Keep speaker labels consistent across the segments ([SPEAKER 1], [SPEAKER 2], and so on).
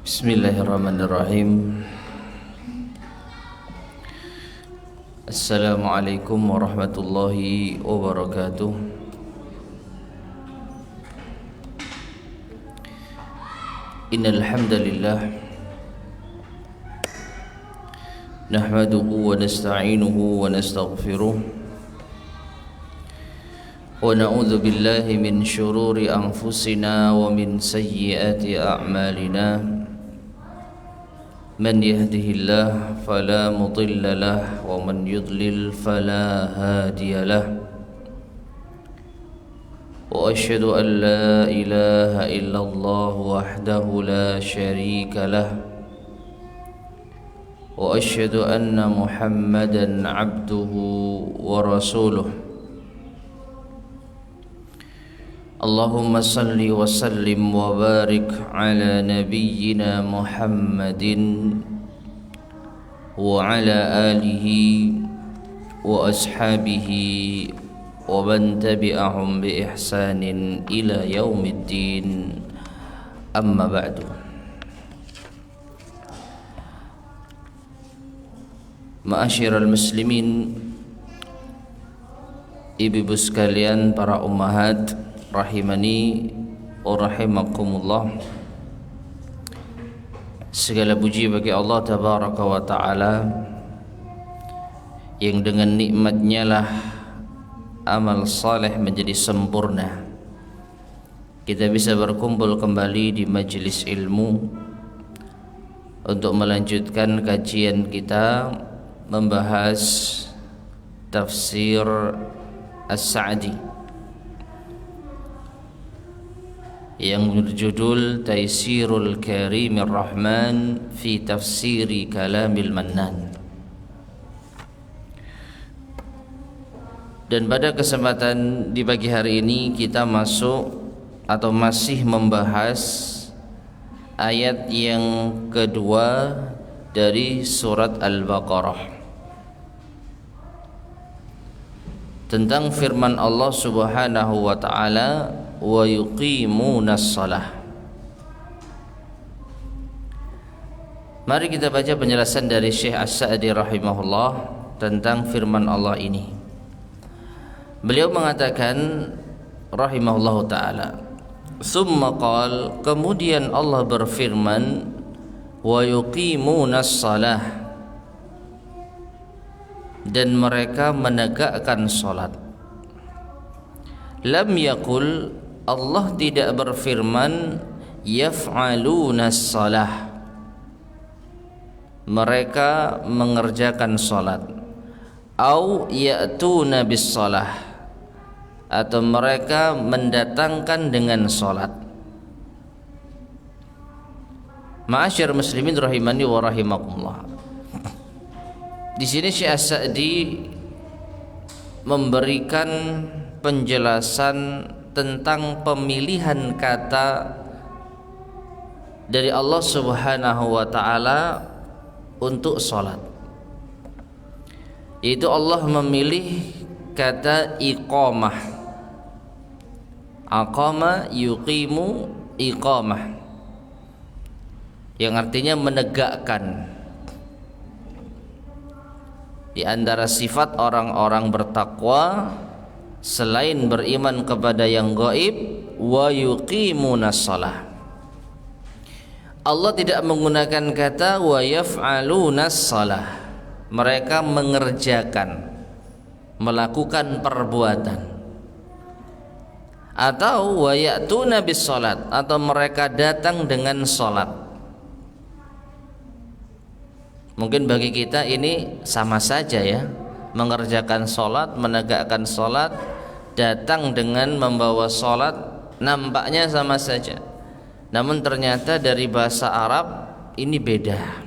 [SPEAKER 1] Bismillahirrahmanirrahim. Assalamualaikum warahmatullahi wabarakatuh. Innal hamdalillah nahmaduhu wa nasta'inuhu wa nastaghfiruh wa na'udzu billahi min shururi anfusina wa min sayyiati a'malina. من يهده الله فلا مضل له ومن يضلل فلا هادي له وأشهد أن لا إله إلا الله وحده لا شريك له وأشهد أن محمدا عبده ورسوله اللهم صل وسلم وبارك على نبينا محمد وعلى آله وأصحابه ومن تبعهم بإحسان إلى يوم الدين أما بعد. Ma'asyiral muslimin, ibu-ibu sekalian, para ummahat rahimani wa rahimakumullah. Segala puji bagi Allah tabaraka wa ta'ala yang dengan nikmatnya lah amal saleh menjadi sempurna. Kita bisa berkumpul kembali di majelis ilmu untuk melanjutkan kajian kita membahas tafsir As-Sa'di yang berjudul Taisirul Karimir Rahman fi Tafsiri Kalamil Mannan. Dan pada kesempatan di pagi hari ini kita masuk atau masih membahas ayat yang kedua dari surat Al-Baqarah tentang firman Allah Subhanahu wa taala, wa yuqimunas shalah. Mari kita baca penjelasan dari Syekh As-Sa'di rahimahullah tentang firman Allah ini. Beliau mengatakan rahimahullah ta'ala, summa qal, kemudian Allah berfirman, wa yuqimunas shalah, dan mereka menegakkan salat. Lam yaqul, Allah tidak berfirman yaf'alunas shalah, mereka mengerjakan salat, au ya'tuna bis shalah, atau mereka mendatangkan dengan salat. Ma'asyar muslimin rahimani wa rahimakumullah. Di sini Syekh As-Sa'di memberikan penjelasan tentang pemilihan kata dari Allah Subhanahu wa taala untuk salat. Yaitu Allah memilih kata iqamah. Aqama yuqimu iqamah, yang artinya menegakkan. Di antara sifat orang-orang bertakwa selain beriman kepada yang gaib, wa yuqimunas shalah, Allah tidak menggunakan kata wa yaf'alunas shalah, mereka mengerjakan, melakukan perbuatan, atau wa ya'tuna bis shalat, atau mereka datang dengan salat. Mungkin bagi kita ini sama saja ya, mengerjakan salat, menegakkan salat, datang dengan membawa salat, nampaknya sama saja. Namun ternyata dari bahasa Arab ini beda.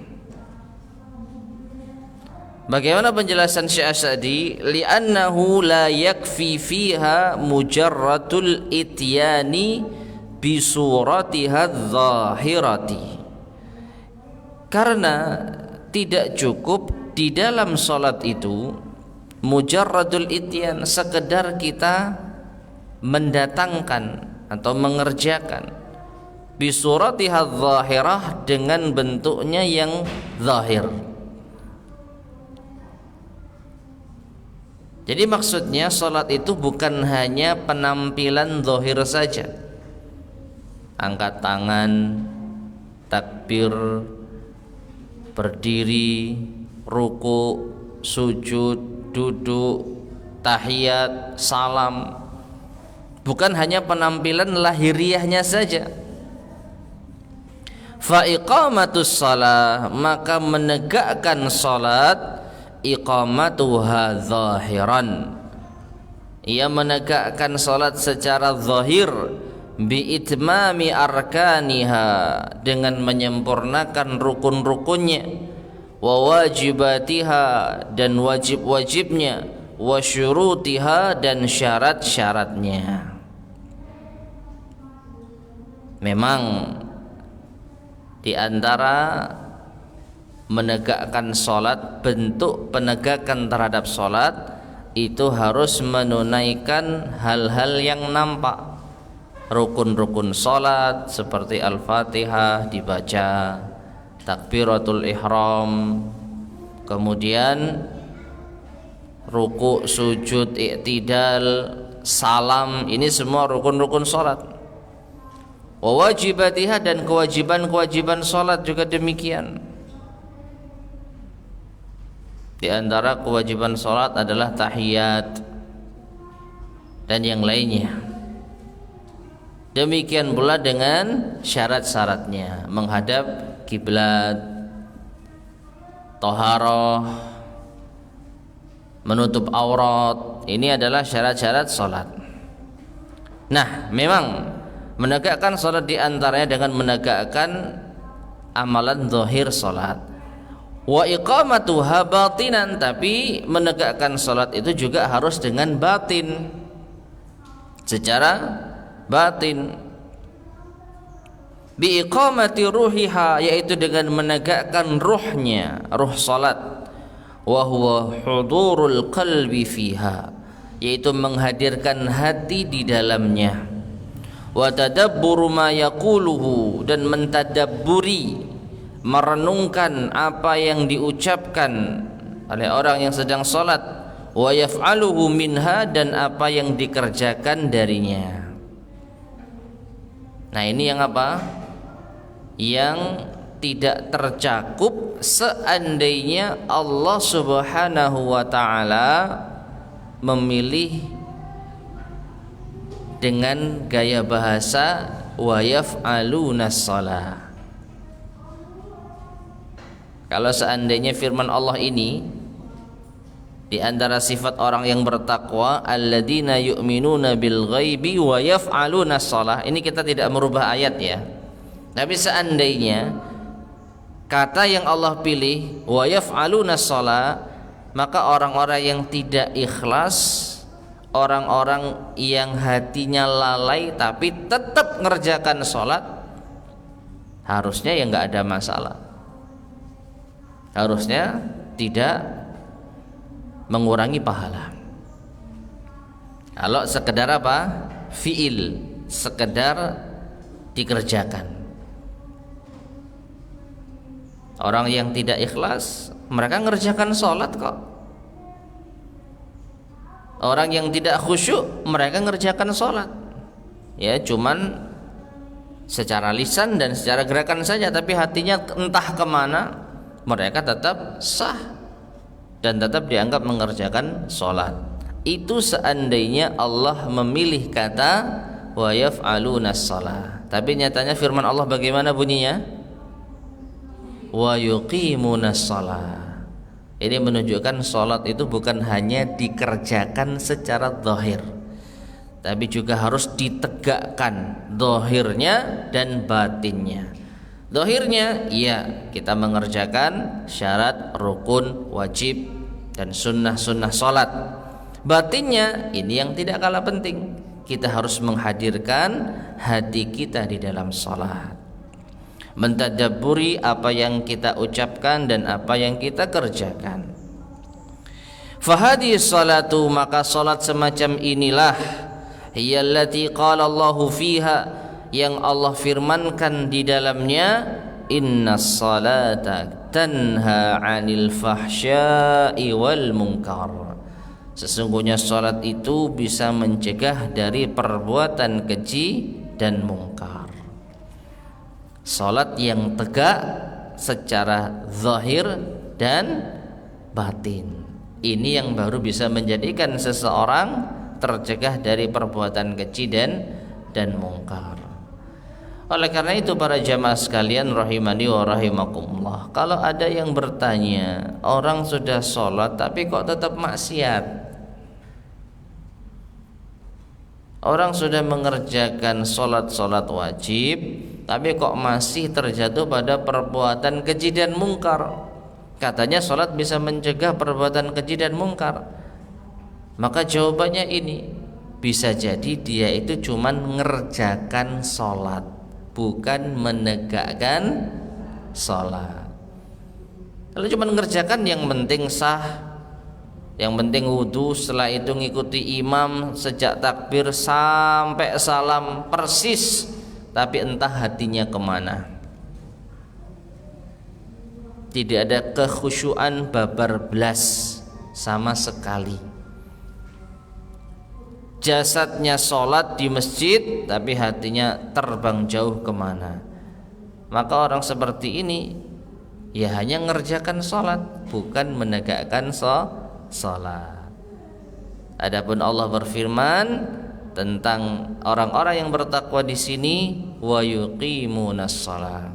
[SPEAKER 1] Bagaimana penjelasan Syekh As-Sa'di? Li'annahu la yakfi fiha mujarratul ityani bi suratiha adh-dhahirati. Karena tidak cukup di dalam salat itu mujarradul ityan, sekedar kita mendatangkan atau mengerjakan bisuratiha dzahirah, dengan bentuknya yang zahir. Jadi maksudnya salat itu bukan hanya penampilan zahir saja, angkat tangan, takbir, berdiri, ruku, sujud, duduk, tahiyat, salam. Bukan hanya penampilan lahiriahnya saja. Fa iqamatus shalah, maka menegakkan salat, iqamatuha zahiran, ia menegakkan salat secara zahir, bi itmami arkaniha, dengan menyempurnakan rukun-rukunnya, wa wajibatiha, dan wajib-wajibnya, wa syurutiha, dan syarat-syaratnya. Memang di antara menegakkan salat, bentuk penegakan terhadap salat itu harus menunaikan hal-hal yang nampak. Rukun-rukun salat seperti Al-Fatihah dibaca, takbiratul ihram, kemudian ruku, sujud, i'tidal, salam, ini semua rukun-rukun salat. Wa wajibatiha, dan kewajiban-kewajiban salat juga demikian. Di antara kewajiban salat adalah tahiyat dan yang lainnya. Demikian pula dengan syarat-syaratnya, menghadap kiblat, taharah, menutup aurat, ini adalah syarat-syarat salat. Nah, memang menegakkan salat di antaranya dengan menegakkan amalan zahir salat. Wa iqamatuha batinan, tapi menegakkan salat itu juga harus dengan batin, secara batin. Bi iqamati ruhiha, yaitu dengan menegakkan ruhnya, ruh salat. Wa huwa hudurul qalbi fiha, yaitu menghadirkan hati di dalamnya. Wa tadabburu ma yaquluhu, dan mentadabburi, merenungkan apa yang diucapkan oleh orang yang sedang salat. Wa yaf'aluhu minha, dan apa yang dikerjakan darinya. Nah, ini yang apa? Yang tidak tercakup seandainya Allah Subhanahu wa taala memilih dengan gaya bahasa wa yaf'alunas shalah. Kalau seandainya firman Allah ini di antara sifat orang yang bertakwa, alladzina yu'minuna bil ghaibi wa yaf'alunas shalah, ini kita tidak merubah ayat ya. Tapi seandainya kata yang Allah pilih wa yaf'alunas shalah, maka orang-orang yang tidak ikhlas, orang-orang yang hatinya lalai tapi tetap ngerjakan sholat, harusnya ya nggak ada masalah, harusnya tidak mengurangi pahala. Kalau sekedar apa? Fi'il, sekedar dikerjakan. Orang yang tidak ikhlas, mereka ngerjakan sholat kok. Orang yang tidak khusyuk, mereka ngerjakan sholat, ya cuman secara lisan dan secara gerakan saja, tapi hatinya entah kemana, mereka tetap sah dan tetap dianggap mengerjakan sholat. Itu seandainya Allah memilih kata wa yaf'alunas shalah. Tapi nyatanya firman Allah bagaimana bunyinya? Wa yuqimunas shalah. Ini menunjukkan sholat itu bukan hanya dikerjakan secara zahir, tapi juga harus ditegakkan zahirnya dan batinnya. Zahirnya, iya, kita mengerjakan syarat, rukun, wajib, dan sunnah-sunnah sholat. Batinnya, ini yang tidak kalah penting, kita harus menghadirkan hati kita di dalam sholat, mentadabburi apa yang kita ucapkan dan apa yang kita kerjakan. Fahadhi salatu, maka salat semacam inilah, hiyallati qala Allahu fiha, yang Allah firmankan di dalamnya, innas salata tanha 'anil fahsya'i wal munkar. Sesungguhnya salat itu bisa mencegah dari perbuatan keji dan mungkar. Salat yang tegak secara zahir dan batin, ini yang baru bisa menjadikan seseorang tercegah dari perbuatan keji dan mungkar. Oleh karena itu para jamaah sekalian rahimani wa rahimakumullah, kalau ada yang bertanya, orang sudah sholat tapi kok tetap maksiat, orang sudah mengerjakan sholat wajib tapi kok masih terjatuh pada perbuatan keji dan mungkar. Katanya sholat bisa mencegah perbuatan keji dan mungkar. Maka jawabannya ini, bisa jadi dia itu cuman ngerjakan sholat, bukan menegakkan sholat. Kalau cuma ngerjakan, yang penting sah, yang penting wudu, setelah itu ngikuti imam sejak takbir sampai salam persis, tapi entah hatinya kemana. Tidak ada kekhusyuan babar blas sama sekali. Jasadnya sholat di masjid tapi hatinya terbang jauh kemana. Maka orang seperti ini ya hanya ngerjakan sholat, bukan menegakkan sholat. Adapun Allah berfirman tentang orang-orang yang bertakwa di sini, wa yuqimunas shalah,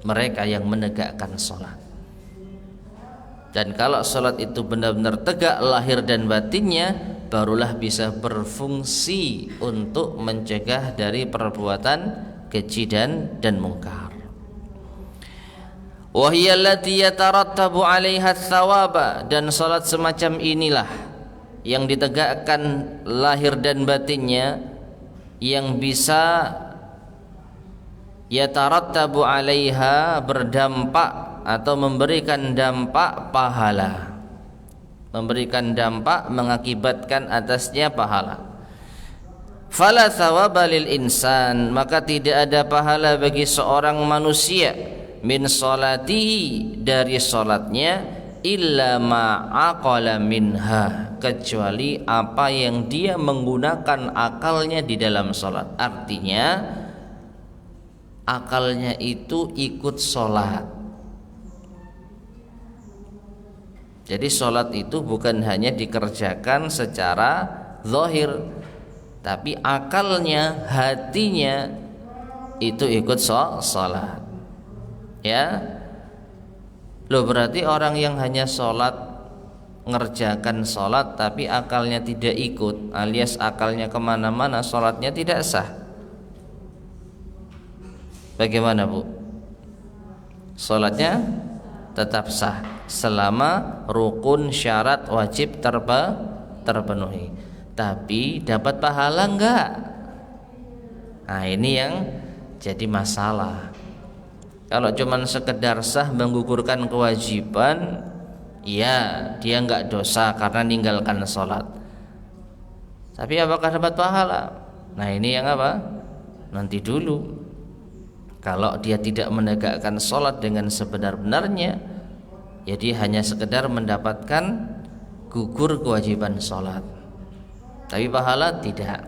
[SPEAKER 1] mereka yang menegakkan sholat. Dan kalau sholat itu benar-benar tegak lahir dan batinnya, barulah bisa berfungsi untuk mencegah dari perbuatan keji dan mungkar. Wa hiya allati yatarattabu 'alaiha tsawaba, dan salat semacam inilah yang ditegakkan lahir dan batinnya, yang bisa yatarattabu 'alaiha, berdampak atau memberikan dampak pahala, memberikan dampak, mengakibatkan atasnya pahala. Fala thawaba lil insan, maka tidak ada pahala bagi seorang manusia min salatihi, dari salatnya, illa ma'aqala minha, kecuali apa yang dia menggunakan akalnya di dalam salat. Artinya akalnya itu ikut salat. Jadi sholat itu bukan hanya dikerjakan secara zahir, tapi akalnya, hatinya itu ikut sholat. Ya, loh, berarti orang yang hanya sholat, ngerjakan sholat tapi akalnya tidak ikut, alias akalnya kemana-mana, sholatnya tidak sah. Bagaimana Bu? Sholatnya tetap sah selama rukun syarat wajib terpenuhi. Tapi dapat pahala enggak? Nah, ini yang jadi masalah. Kalau cuman sekedar sah menggugurkan kewajiban, ya dia enggak dosa karena ninggalkan sholat. Tapi apakah dapat pahala? Nah, ini yang apa? Nanti dulu. Kalau dia tidak menegakkan sholat dengan sebenar-benarnya, ya dia hanya sekedar mendapatkan gugur kewajiban sholat, tapi pahala tidak.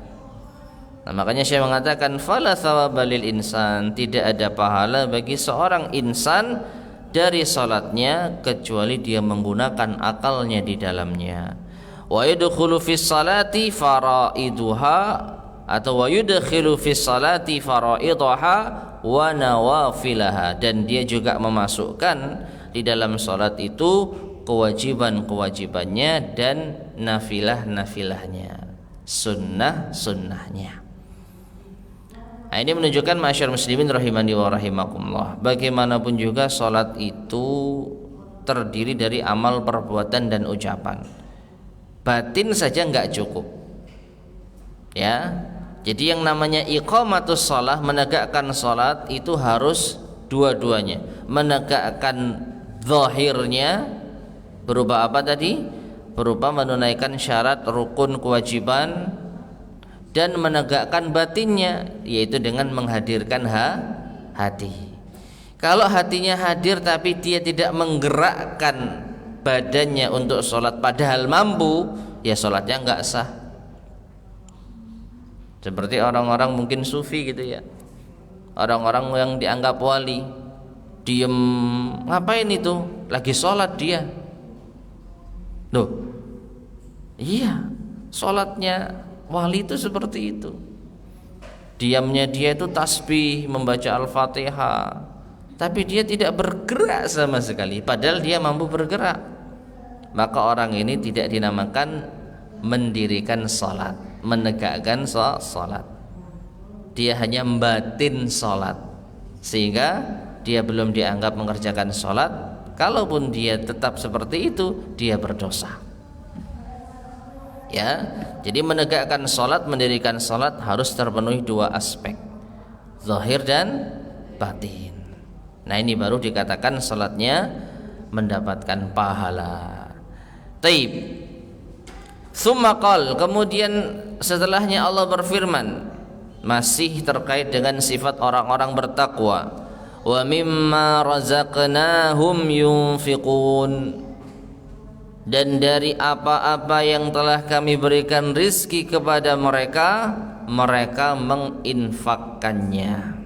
[SPEAKER 1] Nah, makanya saya mengatakan fala thawaba lil insan, tidak ada pahala bagi seorang insan dari sholatnya kecuali dia menggunakan akalnya di dalamnya. Wa yadkhulu fis salati faraiduha, atau wa yudkhilu fis salati faraidaha wa nawafilaha, dan dia juga memasukkan di dalam salat itu kewajiban-kewajibannya dan nafilah-nafilahnya, sunnah-sunnahnya. Nah, ini menunjukkan masyarakat muslimin rahimani wa rahimakumullah, bagaimanapun juga salat itu terdiri dari amal, perbuatan dan ucapan. Batin saja enggak cukup. Ya. Jadi yang namanya iqamatus shalah, menegakkan salat, itu harus dua-duanya. Menegakkan zahirnya berupa apa tadi? Berupa menunaikan syarat rukun kewajiban, dan menegakkan batinnya, yaitu dengan menghadirkan hati. Kalau hatinya hadir tapi dia tidak menggerakkan badannya untuk sholat padahal mampu, ya sholatnya nggak sah. Seperti orang-orang mungkin sufi gitu ya, orang-orang yang dianggap wali, diem ngapain itu, lagi sholat dia. Loh, iya, sholatnya wali itu seperti itu. Diamnya dia itu tasbih, membaca Al-Fatihah, tapi dia tidak bergerak sama sekali, padahal dia mampu bergerak. Maka orang ini tidak dinamakan mendirikan sholat, menegakkan sholat. Dia hanya membatin sholat, sehingga dia belum dianggap mengerjakan sholat. Kalaupun dia tetap seperti itu, dia berdosa. Ya, jadi menegakkan sholat, mendirikan sholat harus terpenuhi dua aspek, zahir dan batin. Nah, ini baru dikatakan sholatnya mendapatkan pahala. Taib. Summa qal, kemudian setelahnya Allah berfirman, masih terkait dengan sifat orang-orang bertakwa, wa mimma razaqnahum yunfiqun, dan dari apa-apa yang telah kami berikan rizki kepada mereka, mereka menginfakkannya.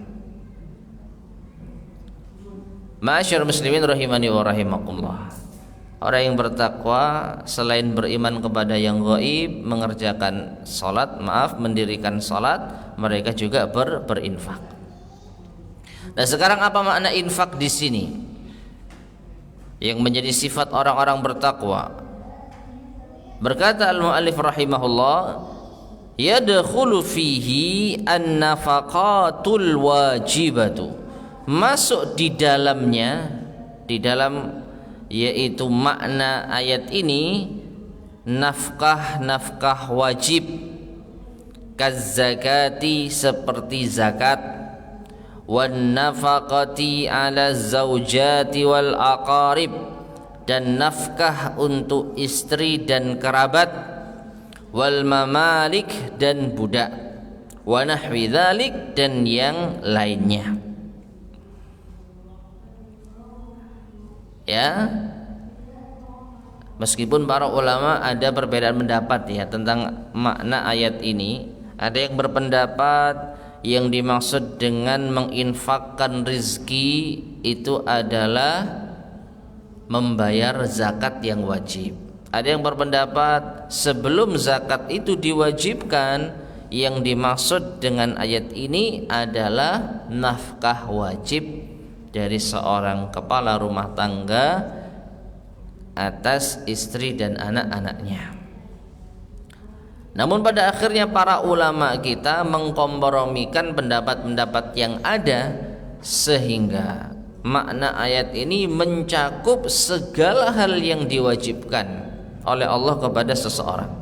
[SPEAKER 1] Ma'asyar muslimin rahimani wa rahimakumullah, orang yang bertakwa selain beriman kepada yang gaib, mengerjakan salat, mendirikan salat, mereka juga berinfak. Nah, sekarang apa makna infak di sini yang menjadi sifat orang-orang bertakwa? Berkata al-muallif rahimahullah, yadkhulu fihi an-nafaqatul wajibatu, masuk di dalamnya, di dalam yaitu makna ayat ini, nafkah wajib, kazzakati, seperti zakat, wan nafaqati ala zaujati wal aqarib, dan nafkah untuk istri dan kerabat, wal mamalik, dan budak, wa nahwi dzalik, dan yang lainnya. Ya, meskipun para ulama ada perbedaan pendapat ya tentang makna ayat ini. Ada yang berpendapat yang dimaksud dengan menginfakkan rizki itu adalah membayar zakat yang wajib. Ada yang berpendapat sebelum zakat itu diwajibkan, yang dimaksud dengan ayat ini adalah nafkah wajib dari seorang kepala rumah tangga atas istri dan anak-anaknya. Namun pada akhirnya para ulama kita mengkompromikan pendapat-pendapat yang ada, sehingga makna ayat ini mencakup segala hal yang diwajibkan oleh Allah kepada seseorang.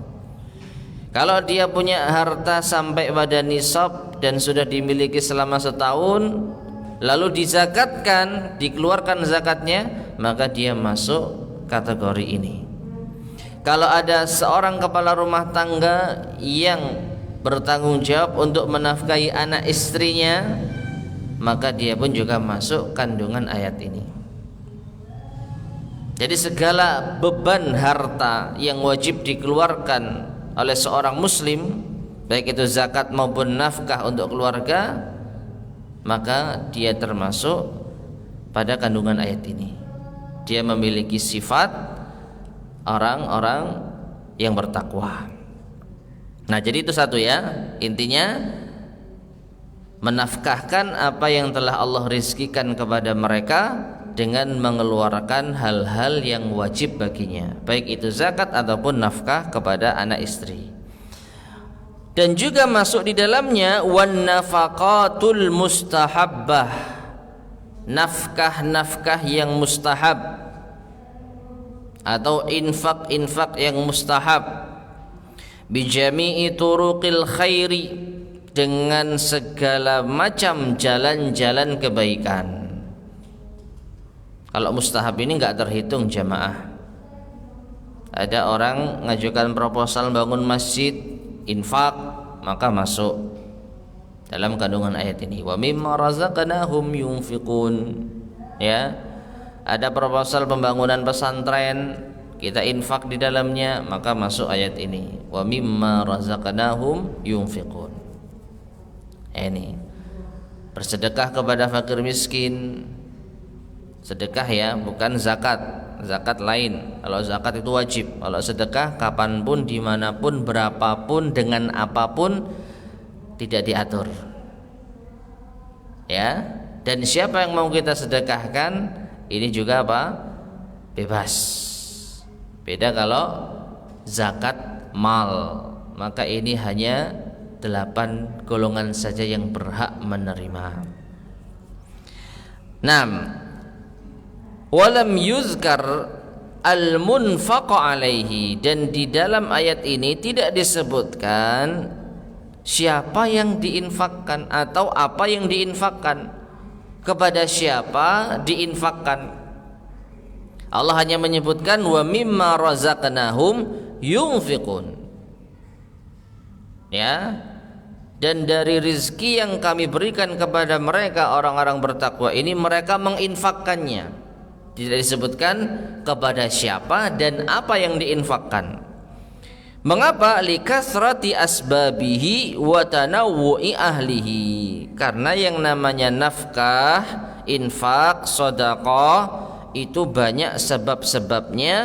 [SPEAKER 1] Kalau dia punya harta sampai pada nisab dan sudah dimiliki selama setahun, lalu dizakatkan, dikeluarkan zakatnya, maka dia masuk kategori ini. Kalau ada seorang kepala rumah tangga yang bertanggung jawab untuk menafkahi anak istrinya, maka dia pun juga masuk kandungan ayat ini. Jadi segala beban harta yang wajib dikeluarkan oleh seorang muslim, baik itu zakat maupun nafkah untuk keluarga, maka dia termasuk pada kandungan ayat ini. Dia memiliki sifat orang-orang yang bertakwa. Nah, jadi itu satu ya, intinya menafkahkan apa yang telah Allah rizkikan kepada mereka dengan mengeluarkan hal-hal yang wajib baginya, baik itu zakat ataupun nafkah kepada anak istri. Dan juga masuk di dalamnya wan nafaqatul mustahabbah, nafkah-nafkah yang mustahab atau infak-infak yang mustahab, bijami'i turuqil khairi, dengan segala macam jalan-jalan kebaikan. Kalau mustahab ini enggak terhitung jamaah. Ada orang ngajukan proposal bangun masjid, infak maka masuk dalam kandungan ayat ini. Wa mimma razaqnahum yunfiqun. Ya, ada proposal pembangunan pesantren, kita infak di dalamnya, maka masuk ayat ini. Wa mimma razaqnahum yunfiqun. Ini bersedekah kepada fakir miskin. Sedekah ya, bukan zakat. Zakat lain. Kalau zakat itu wajib. Kalau sedekah kapanpun, dimanapun, berapapun, dengan apapun, tidak diatur. Ya. Dan siapa yang mau kita sedekahkan, ini juga apa? Bebas. Beda kalau zakat mal, maka ini hanya 8 golongan saja yang berhak menerima. 6. Walam yuzkar al-munfaq alaihi, dan di dalam ayat ini tidak disebutkan siapa yang diinfakkan atau apa yang diinfakkan, kepada siapa diinfakkan. Allah hanya menyebutkan wa mimma razaqnahum yunfiqun. Ya. Dan dari rizki yang kami berikan kepada mereka orang-orang bertakwa ini, mereka menginfakkannya. Tidak disebutkan kepada siapa dan apa yang diinfakkan. Mengapa? Likasrati asbabihi wa tanawwu'i ahlihi. Karena yang namanya nafkah, infak, sedekah itu banyak sebab-sebabnya,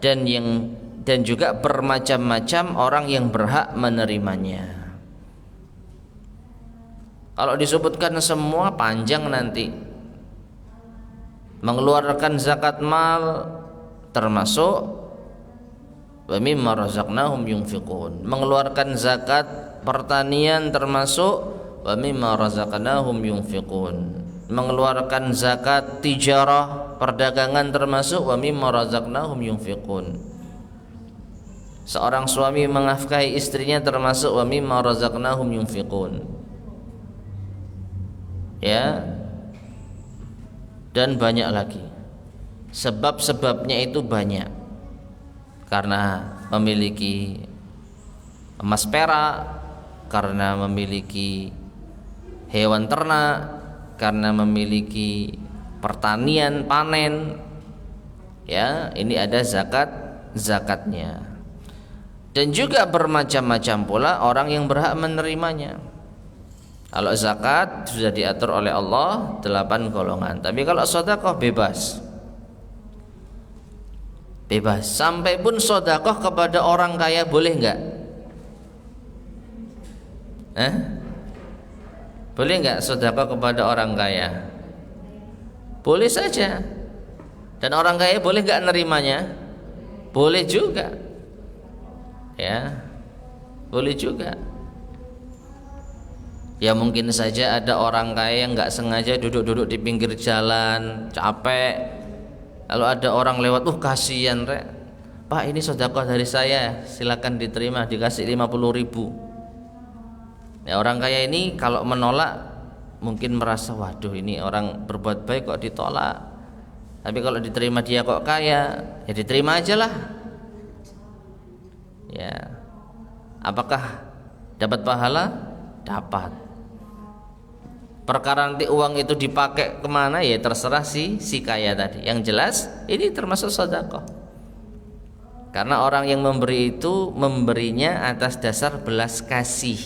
[SPEAKER 1] dan juga bermacam-macam orang yang berhak menerimanya. Kalau disebutkan semua panjang nanti. Mengeluarkan zakat mal termasuk wa mimma razaqnahum yunfiqun. Mengeluarkan zakat pertanian termasuk wa mimma razaqnahum yunfiqun. Mengeluarkan zakat tijarah, perdagangan termasuk wa mimma razaqnahum yunfiqun. Seorang suami menafkahi istrinya termasuk wa mimma razaqnahum yunfiqun. Ya. Dan banyak lagi. Sebab-sebabnya itu banyak. Karena memiliki emas perak, karena memiliki hewan ternak, karena memiliki pertanian panen. Ya, ini ada zakatnya. Dan juga bermacam-macam pula orang yang berhak menerimanya. Kalau zakat sudah diatur oleh Allah 8 golongan. Tapi kalau sedekah bebas. Bebas. Sampai pun sedekah kepada orang kaya boleh enggak? Boleh enggak sedekah kepada orang kaya? Boleh saja. Dan orang kaya boleh enggak nerimanya? Boleh juga. Ya. Boleh juga. Ya mungkin saja ada orang kaya yang nggak sengaja duduk-duduk di pinggir jalan, capek. Lalu ada orang lewat, kasihan rek, Pak ini sedekah dari saya, silakan diterima, dikasih 50.000. Ya orang kaya ini kalau menolak mungkin merasa, waduh ini orang berbuat baik kok ditolak. Tapi kalau diterima dia kok kaya, ya diterima aja lah. Ya, apakah dapat pahala? Dapat. Perkara nanti uang itu dipakai kemana ya terserah si kaya tadi. Yang jelas ini termasuk sedekah. Karena orang yang memberi itu memberinya atas dasar belas kasih.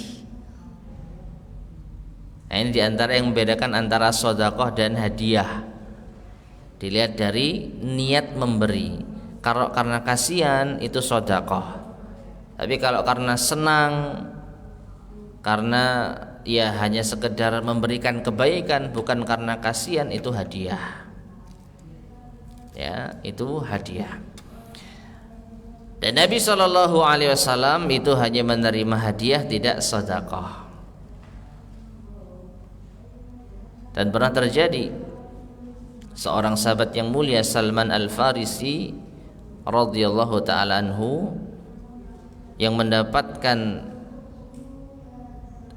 [SPEAKER 1] Nah, ini diantara yang membedakan antara sedekah dan hadiah. Dilihat dari niat memberi. Kalau karena kasihan itu sedekah. Tapi kalau karena senang, karena ya hanya sekedar memberikan kebaikan, bukan karena kasihan, itu hadiah. Ya, itu hadiah. Dan Nabi SAW itu hanya menerima hadiah, tidak sedekah. Dan pernah terjadi seorang sahabat yang mulia, Salman Al-Farisi radhiyallahu taala anhu, yang mendapatkan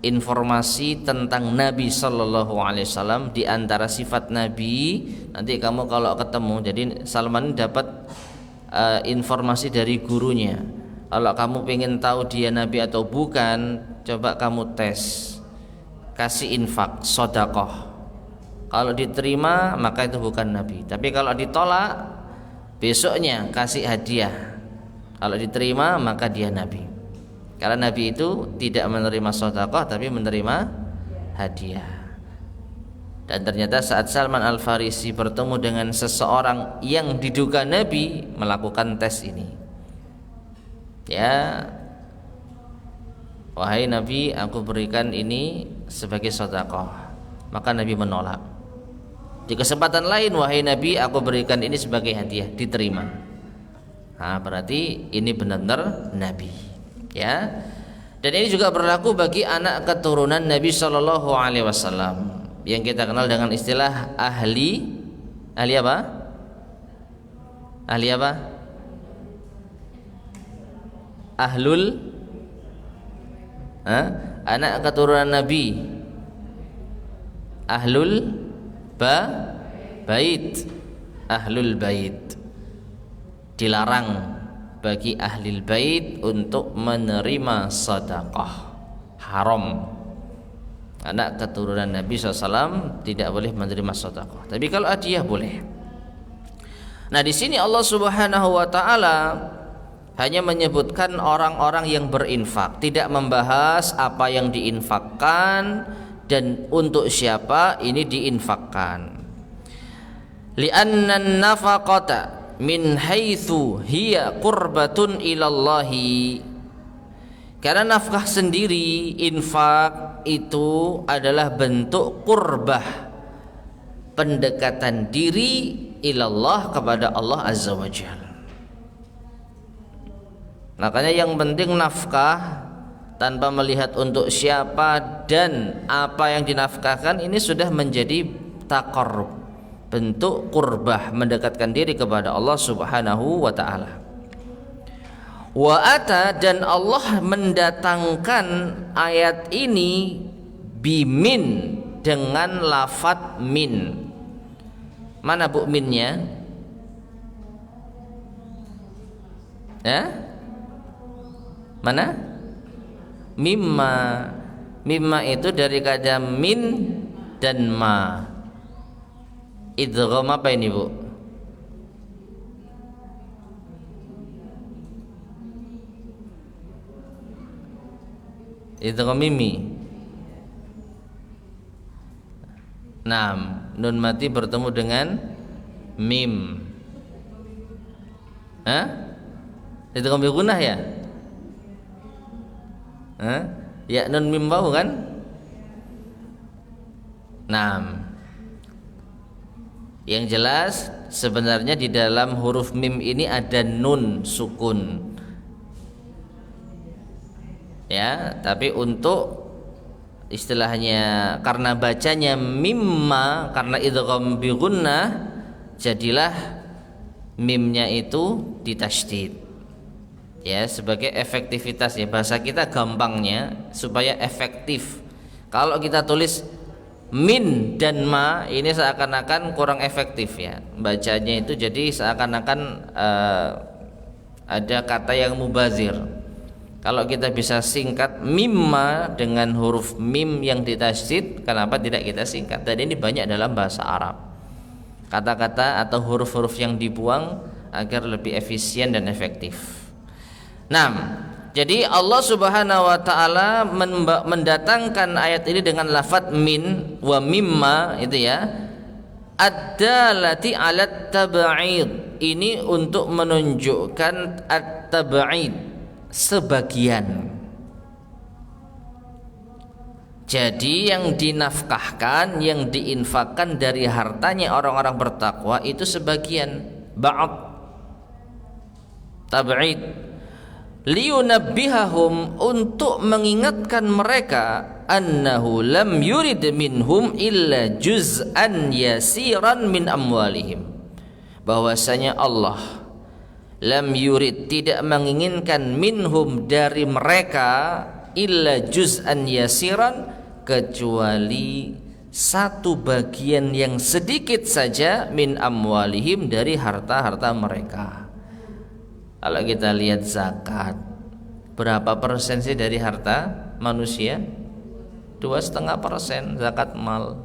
[SPEAKER 1] informasi tentang Nabi Sallallahu Alaihi Wasallam. Di antara sifat Nabi, nanti kamu kalau ketemu, jadi Salman dapat informasi dari gurunya. Kalau kamu pengen tahu dia Nabi atau bukan, coba kamu tes, kasih infak, sedekah. Kalau diterima maka itu bukan nabi. Tapi kalau ditolak, besoknya kasih hadiah. Kalau diterima maka dia nabi. Karena nabi itu tidak menerima sedekah tapi menerima hadiah. Dan ternyata saat Salman Al-Farisi bertemu dengan seseorang yang diduga nabi, melakukan tes ini. Ya, wahai nabi, aku berikan ini sebagai sedekah. Maka nabi menolak. Di kesempatan lain, wahai nabi, aku berikan ini sebagai hadiah, diterima. Nah, berarti ini benar-benar nabi, ya. Dan ini juga berlaku bagi anak keturunan Nabi Shallallahu Alaihi Wasallam yang kita kenal dengan istilah ahli apa? Ahli apa? Ahlul, anak keturunan Nabi, ahlul bait, ahlul bait. Dilarang bagi ahlul bait untuk menerima sedekah, haram. Anak keturunan Nabi SAW tidak boleh menerima sedekah. Tapi kalau hadiah boleh. Nah, di sini Allah Subhanahu wa taala hanya menyebutkan orang-orang yang berinfak, tidak membahas apa yang diinfakkan dan untuk siapa ini diinfakkan. Li'anna an-nafaqata min haitsu hiya qurbatun ilallahi. Karena nafkah sendiri, infak itu adalah bentuk qurbah, pendekatan diri ilallah, kepada Allah Azza wa Jalla. Makanya yang penting nafkah tanpa melihat untuk siapa dan apa yang dinafkahkan, ini sudah menjadi taqarrub, bentuk qurbah, mendekatkan diri kepada Allah Subhanahu wa taala. Wa ata, dan Allah mendatangkan ayat ini bimin, dengan lafadz min. Mana bu minnya? Ya? Mana? Mimma. Mimma itu dari kata min dan ma. Idgham apa ini bu? Idgham mimi. Naam, nun mati bertemu dengan mim. Idgham bi gunnah ya? Ya nun mim bau kan? Naam. Yang jelas sebenarnya di dalam huruf mim ini ada nun sukun. Ya, tapi untuk istilahnya karena bacanya mimma, karena idgham bi gunnah, jadilah mimnya itu ditasydid. Ya, sebagai efektivitas, ya bahasa kita gampangnya supaya efektif. Kalau kita tulis min dan ma, ini seakan-akan kurang efektif ya. Bacanya itu jadi seakan-akan ada kata yang mubazir. Kalau kita bisa singkat mimma dengan huruf mim yang ditasydid, kenapa tidak kita singkat? Dan ini banyak dalam bahasa Arab, kata-kata atau huruf-huruf yang dibuang agar lebih efisien dan efektif. Nah, jadi Allah Subhanahu wa taala mendatangkan ayat ini dengan lafadz min wa mimma, itu ya, ad-dalati 'alat tab'id. Ini untuk menunjukkan at-tab'id, sebagian. Jadi yang dinafkahkan, yang diinfakkan dari hartanya orang-orang bertakwa itu sebagian, ba'd, tab'id, liyunabbihahum, untuk mengingatkan mereka, annahu lam yurid minhum illa juz'an yasiran min amwalihim, bahwasanya Allah lam yurid, tidak menginginkan, minhum, dari mereka, illa juz'an yasiran, kecuali satu bagian yang sedikit saja, min amwalihim, dari harta-harta mereka. Kalau kita lihat zakat, berapa persen sih dari harta manusia? 2,5% zakat mal.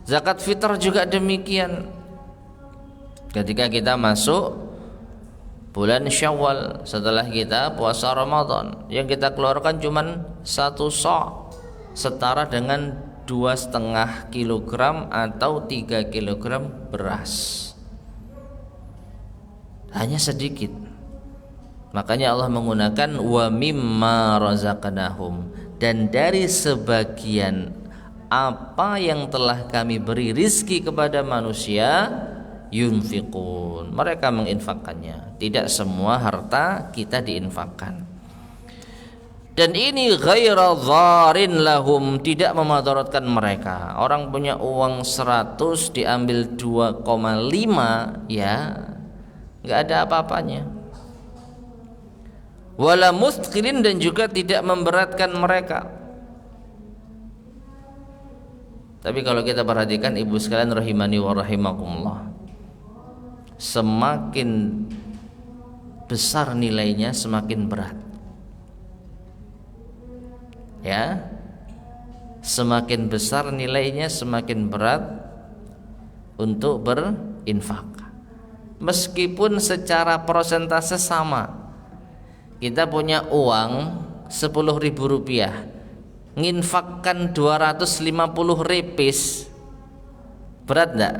[SPEAKER 1] Zakat fitrah juga demikian. Ketika kita masuk bulan Syawal, setelah kita puasa Ramadan, yang kita keluarkan cuman 1 sa', setara dengan 2,5 kilogram atau 3 kilogram beras. Hanya sedikit. Makanya Allah menggunakan wa mimma razaqnahum, dan dari sebagian apa yang telah kami beri rizki kepada manusia, yunfiqun, mereka menginfakkannya. Tidak semua harta kita diinfakkan. Dan ini ghaira dharin lahum, tidak memadaratkan mereka. Orang punya uang 100 diambil 2,5, ya enggak ada apa-apanya. Wala muthqilin, dan juga tidak memberatkan mereka. Tapi kalau kita perhatikan ibu sekalian rahimani wa rahimakumullah, semakin besar nilainya semakin berat. Ya, semakin besar nilainya semakin berat untuk berinfak. Meskipun secara persentase sama. Kita punya uang 10.000 rupiah, nginfakkan 250 repis, berat enggak?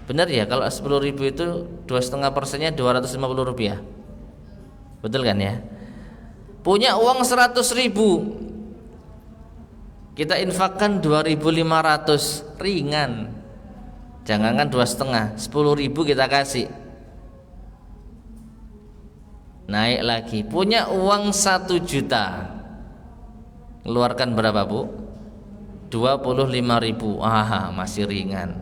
[SPEAKER 1] Benar ya, kalau 10.000 itu 2,5%-nya 250 rupiah, betul kan ya? Punya uang 100.000, kita infakkan 2.500, ringan. Jangankan 2,5, 10.000 kita kasih, naik lagi. Punya uang 1 juta, keluarkan berapa bu? 25.000, masih ringan.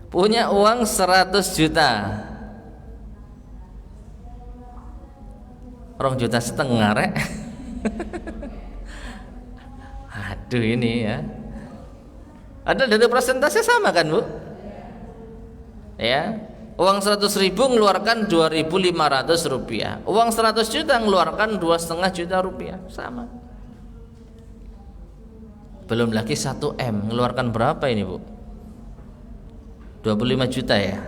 [SPEAKER 1] Punya uang 100 juta, 2,5 juta rek. Aduh ini ya, ada dari persentase sama kan bu? Ya, uang 100.000 ngeluarkan 2.500 rupiah, uang 100 juta ngeluarkan 2,5 juta rupiah, sama. Belum lagi 1 M, ngeluarkan berapa ini bu? 25 juta ya,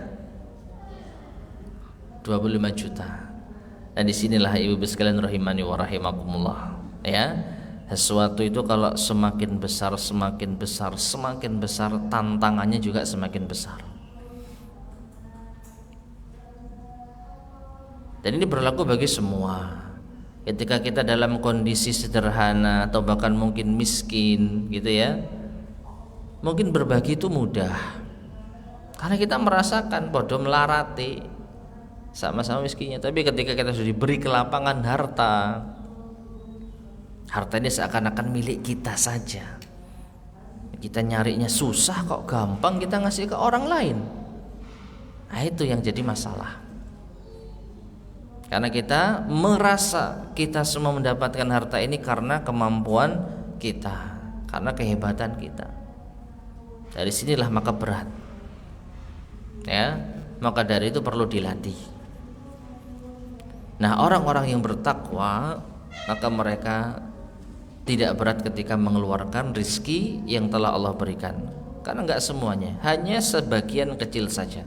[SPEAKER 1] 25 juta. Dan disinilah ibu sekalian rahimani wa rahimakumullah, ya, sesuatu itu kalau semakin besar, semakin besar, semakin besar, tantangannya juga semakin besar. Dan ini berlaku bagi semua. Ketika kita dalam kondisi sederhana atau bahkan mungkin miskin gitu ya, mungkin berbagi itu mudah, karena kita merasakan bodoh melarati sama-sama miskinnya. Tapi ketika kita sudah diberi kelapangan harta, harta ini seakan-akan milik kita saja. Kita nyarinya susah kok, gampang kita ngasih ke orang lain. Nah itu yang jadi masalah. Karena kita merasa kita semua mendapatkan harta ini karena kemampuan kita, karena kehebatan kita. Dari sinilah maka berat. Ya, maka dari itu perlu dilatih. Nah, orang-orang yang bertakwa, maka mereka tidak berat ketika mengeluarkan rizki yang telah Allah berikan. Karena enggak semuanya, hanya sebagian kecil saja.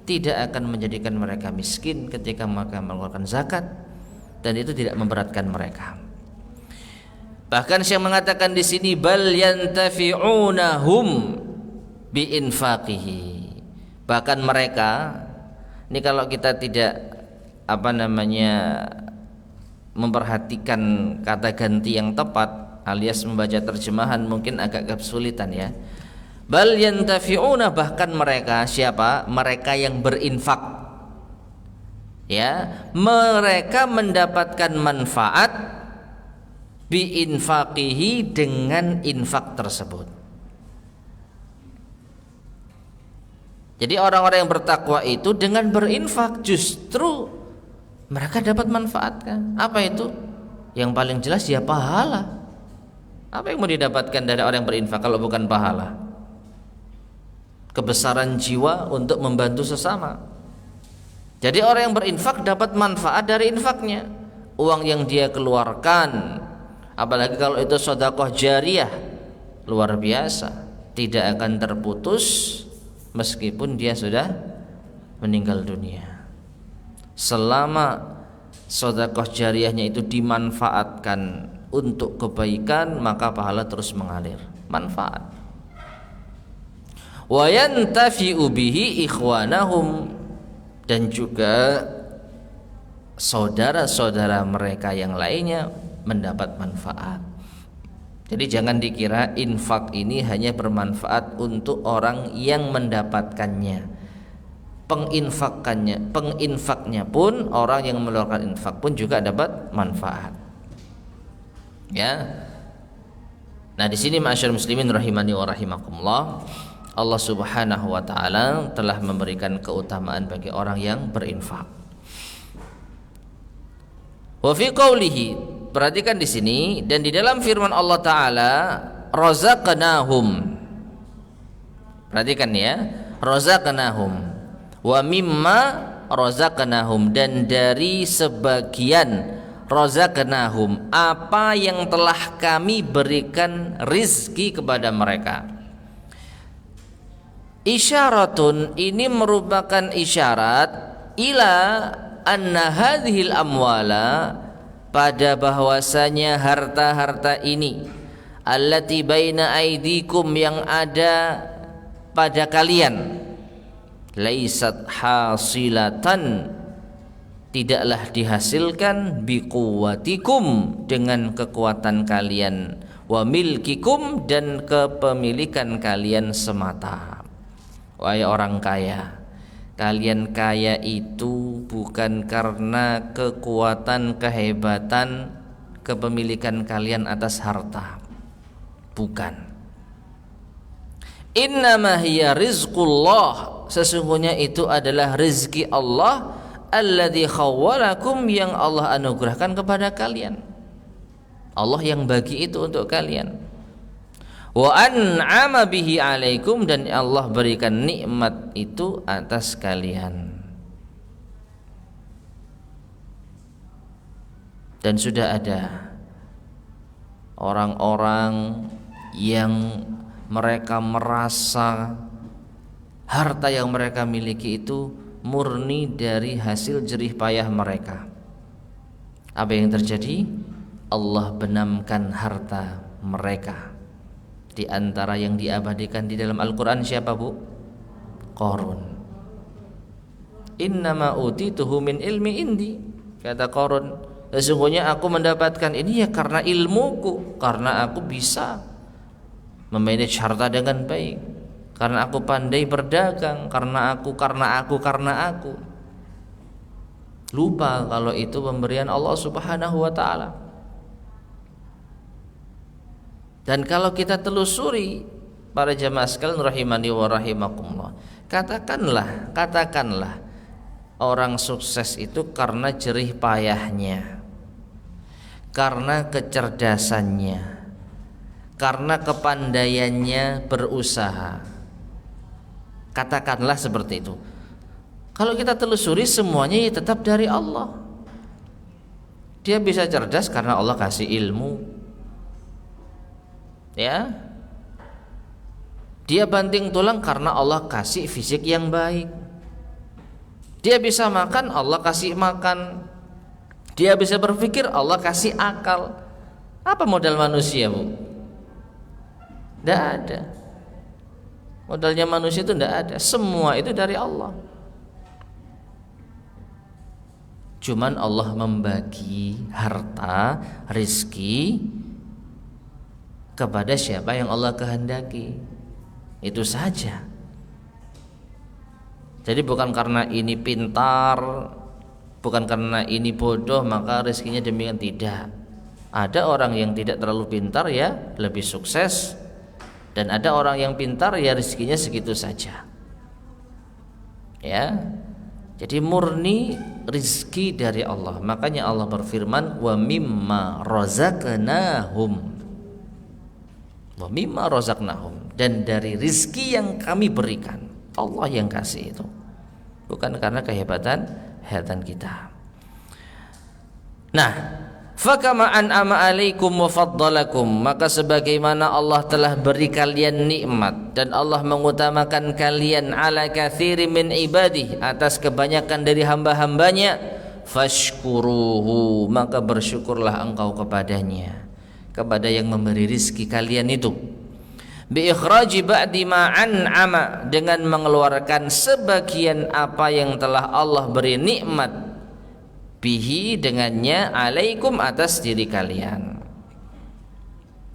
[SPEAKER 1] Tidak akan menjadikan mereka miskin ketika mereka mengeluarkan zakat, dan itu tidak memberatkan mereka. Bahkan Syekh mengatakan di sini bal yantafi'unahum bi infaqihi. Bahkan mereka ini kalau kita tidak memperhatikan kata ganti yang tepat alias membaca terjemahan mungkin agak kesulitan ya. Bal yantafi'una, bahkan mereka, siapa? Mereka yang berinfak, ya, mereka mendapatkan manfaat bi infaqihi, dengan infak tersebut. Jadi orang-orang yang bertakwa itu dengan berinfak justru mereka dapat manfaatkan. Apa itu? Yang paling jelas ya pahala. Apa yang mau didapatkan dari orang yang berinfak kalau bukan pahala? Kebesaran jiwa untuk membantu sesama. Jadi orang yang berinfak dapat manfaat dari infaknya. uang yang dia keluarkan, apalagi kalau itu sedekah jariyah, luar biasa, tidak akan terputus meskipun dia sudah meninggal dunia. Selama sedekah jariyahnya itu dimanfaatkan untuk kebaikan, maka pahala terus mengalir, manfaat. Wa yantafi'u bihi ikhwanahum, dan juga saudara-saudara mereka yang lainnya mendapat manfaat. Jadi jangan dikira infak ini hanya bermanfaat untuk orang yang mendapatkannya. Penginfaknya pun, orang yang mengeluarkan infak pun juga dapat manfaat. Ya. Nah, di sini ma'asyiral muslimin rahimani wa rahimakumullah, Allah Subhanahu wa taala telah memberikan keutamaan bagi orang yang berinfak. Wa fi qoulihi, perhatikan di sini, dan di dalam firman Allah taala, razaqnahum. Perhatikan ya, razaqnahum. Wa mimma razaqnahum, dan dari sebagian razaqnahum, apa yang telah kami berikan rizki kepada mereka. Isyaratun, ini merupakan isyarat ila anna hadhil amwala, pada bahwasanya harta-harta ini, allati baina aidikum, yang ada pada kalian, laisat hasilatan, tidaklah dihasilkan, biquwatikum, dengan kekuatan kalian, wa milkikum, dan kepemilikan kalian semata. Wahai orang kaya, kalian kaya itu bukan karena kekuatan, kehebatan, kepemilikan kalian atas harta, bukan. Innama hiya rizqullah, sesungguhnya itu adalah rezeki Allah, alladzi khawwalakum, yang Allah anugerahkan kepada kalian. Allah yang bagi itu untuk kalian. Wa an'ama bihi alaikum, dan Allah berikan nikmat itu atas kalian. Dan sudah ada orang-orang yang mereka merasa harta yang mereka miliki itu murni dari hasil jerih payah mereka. Apa yang terjadi? Allah benamkan harta mereka. Di antara yang diabadikan di dalam Al-Quran siapa, Bu? Qarun. Innama utituhu min ilmi indi, kata Qarun, sesungguhnya aku mendapatkan ini ya karena ilmuku, karena aku bisa memanage harta dengan baik, karena aku pandai berdagang, karena aku. Lupa kalau itu pemberian Allah Subhanahu wa taala. Dan kalau kita telusuri, para jamaah sekalian rahimani wa rahimakumullah, katakanlah orang sukses itu karena jerih payahnya, karena kecerdasannya, karena kepandaiannya berusaha. Katakanlah seperti itu. Kalau kita telusuri, semuanya ya tetap dari Allah. Dia bisa cerdas karena Allah kasih ilmu, ya. Dia banting tulang karena Allah kasih fisik yang baik. Dia bisa makan, Allah kasih makan. Dia bisa berpikir, Allah kasih akal. Apa modal manusia, Bu? Tidak ada. Modalnya manusia itu tidak ada. Semua itu dari Allah. Cuman Allah membagi harta, rizki kepada siapa yang Allah kehendaki. Itu saja. Jadi bukan karena ini pintar, bukan karena ini bodoh maka rezekinya demikian, tidak. Ada orang yang tidak terlalu pintar ya lebih sukses, dan ada orang yang pintar ya rezekinya segitu saja. Ya. Jadi murni rezeki dari Allah. Makanya Allah berfirman, wa mimma razaqnahum, wa mimma razaqnahum, dan dari rizki yang kami berikan. Allah yang kasih itu, bukan karena kehebatan kita. Nah, fakama an'ama alaikum wa faddalakum, maka sebagaimana Allah telah beri kalian nikmat dan Allah mengutamakan kalian ala katsirin min ibadih, atas kebanyakan dari hamba-hambanya, fashkuruhu, maka bersyukurlah engkau kepadanya, kepada yang memberi rizki kalian itu. Bi ikhraji ba'di ma an'ama, dengan mengeluarkan sebagian apa yang telah Allah beri nikmat, bihi, dengannya, alaikum, atas diri kalian.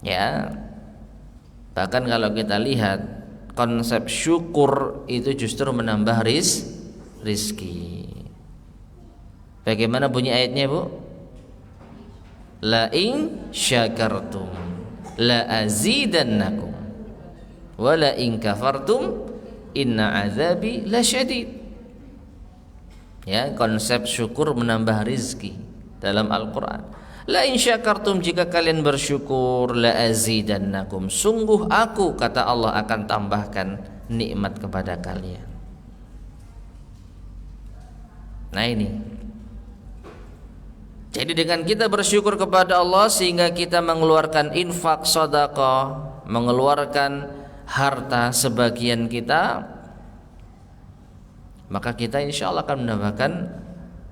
[SPEAKER 1] Ya, bahkan kalau kita lihat konsep syukur itu justru menambah rizki. Bagaimana bunyi ayatnya, Bu? La in syakartum la azidannakum wa la in kafartum inna azabi lasyadid. Ya, konsep syukur menambah rizki dalam Al-Quran. La in syakartum, jika kalian bersyukur, la azidannakum, sungguh aku, kata Allah, akan tambahkan nikmat kepada kalian. Nah ini, jadi dengan kita bersyukur kepada Allah sehingga kita mengeluarkan infak, sedekah, mengeluarkan harta sebagian kita, maka kita insya Allah akan mendapatkan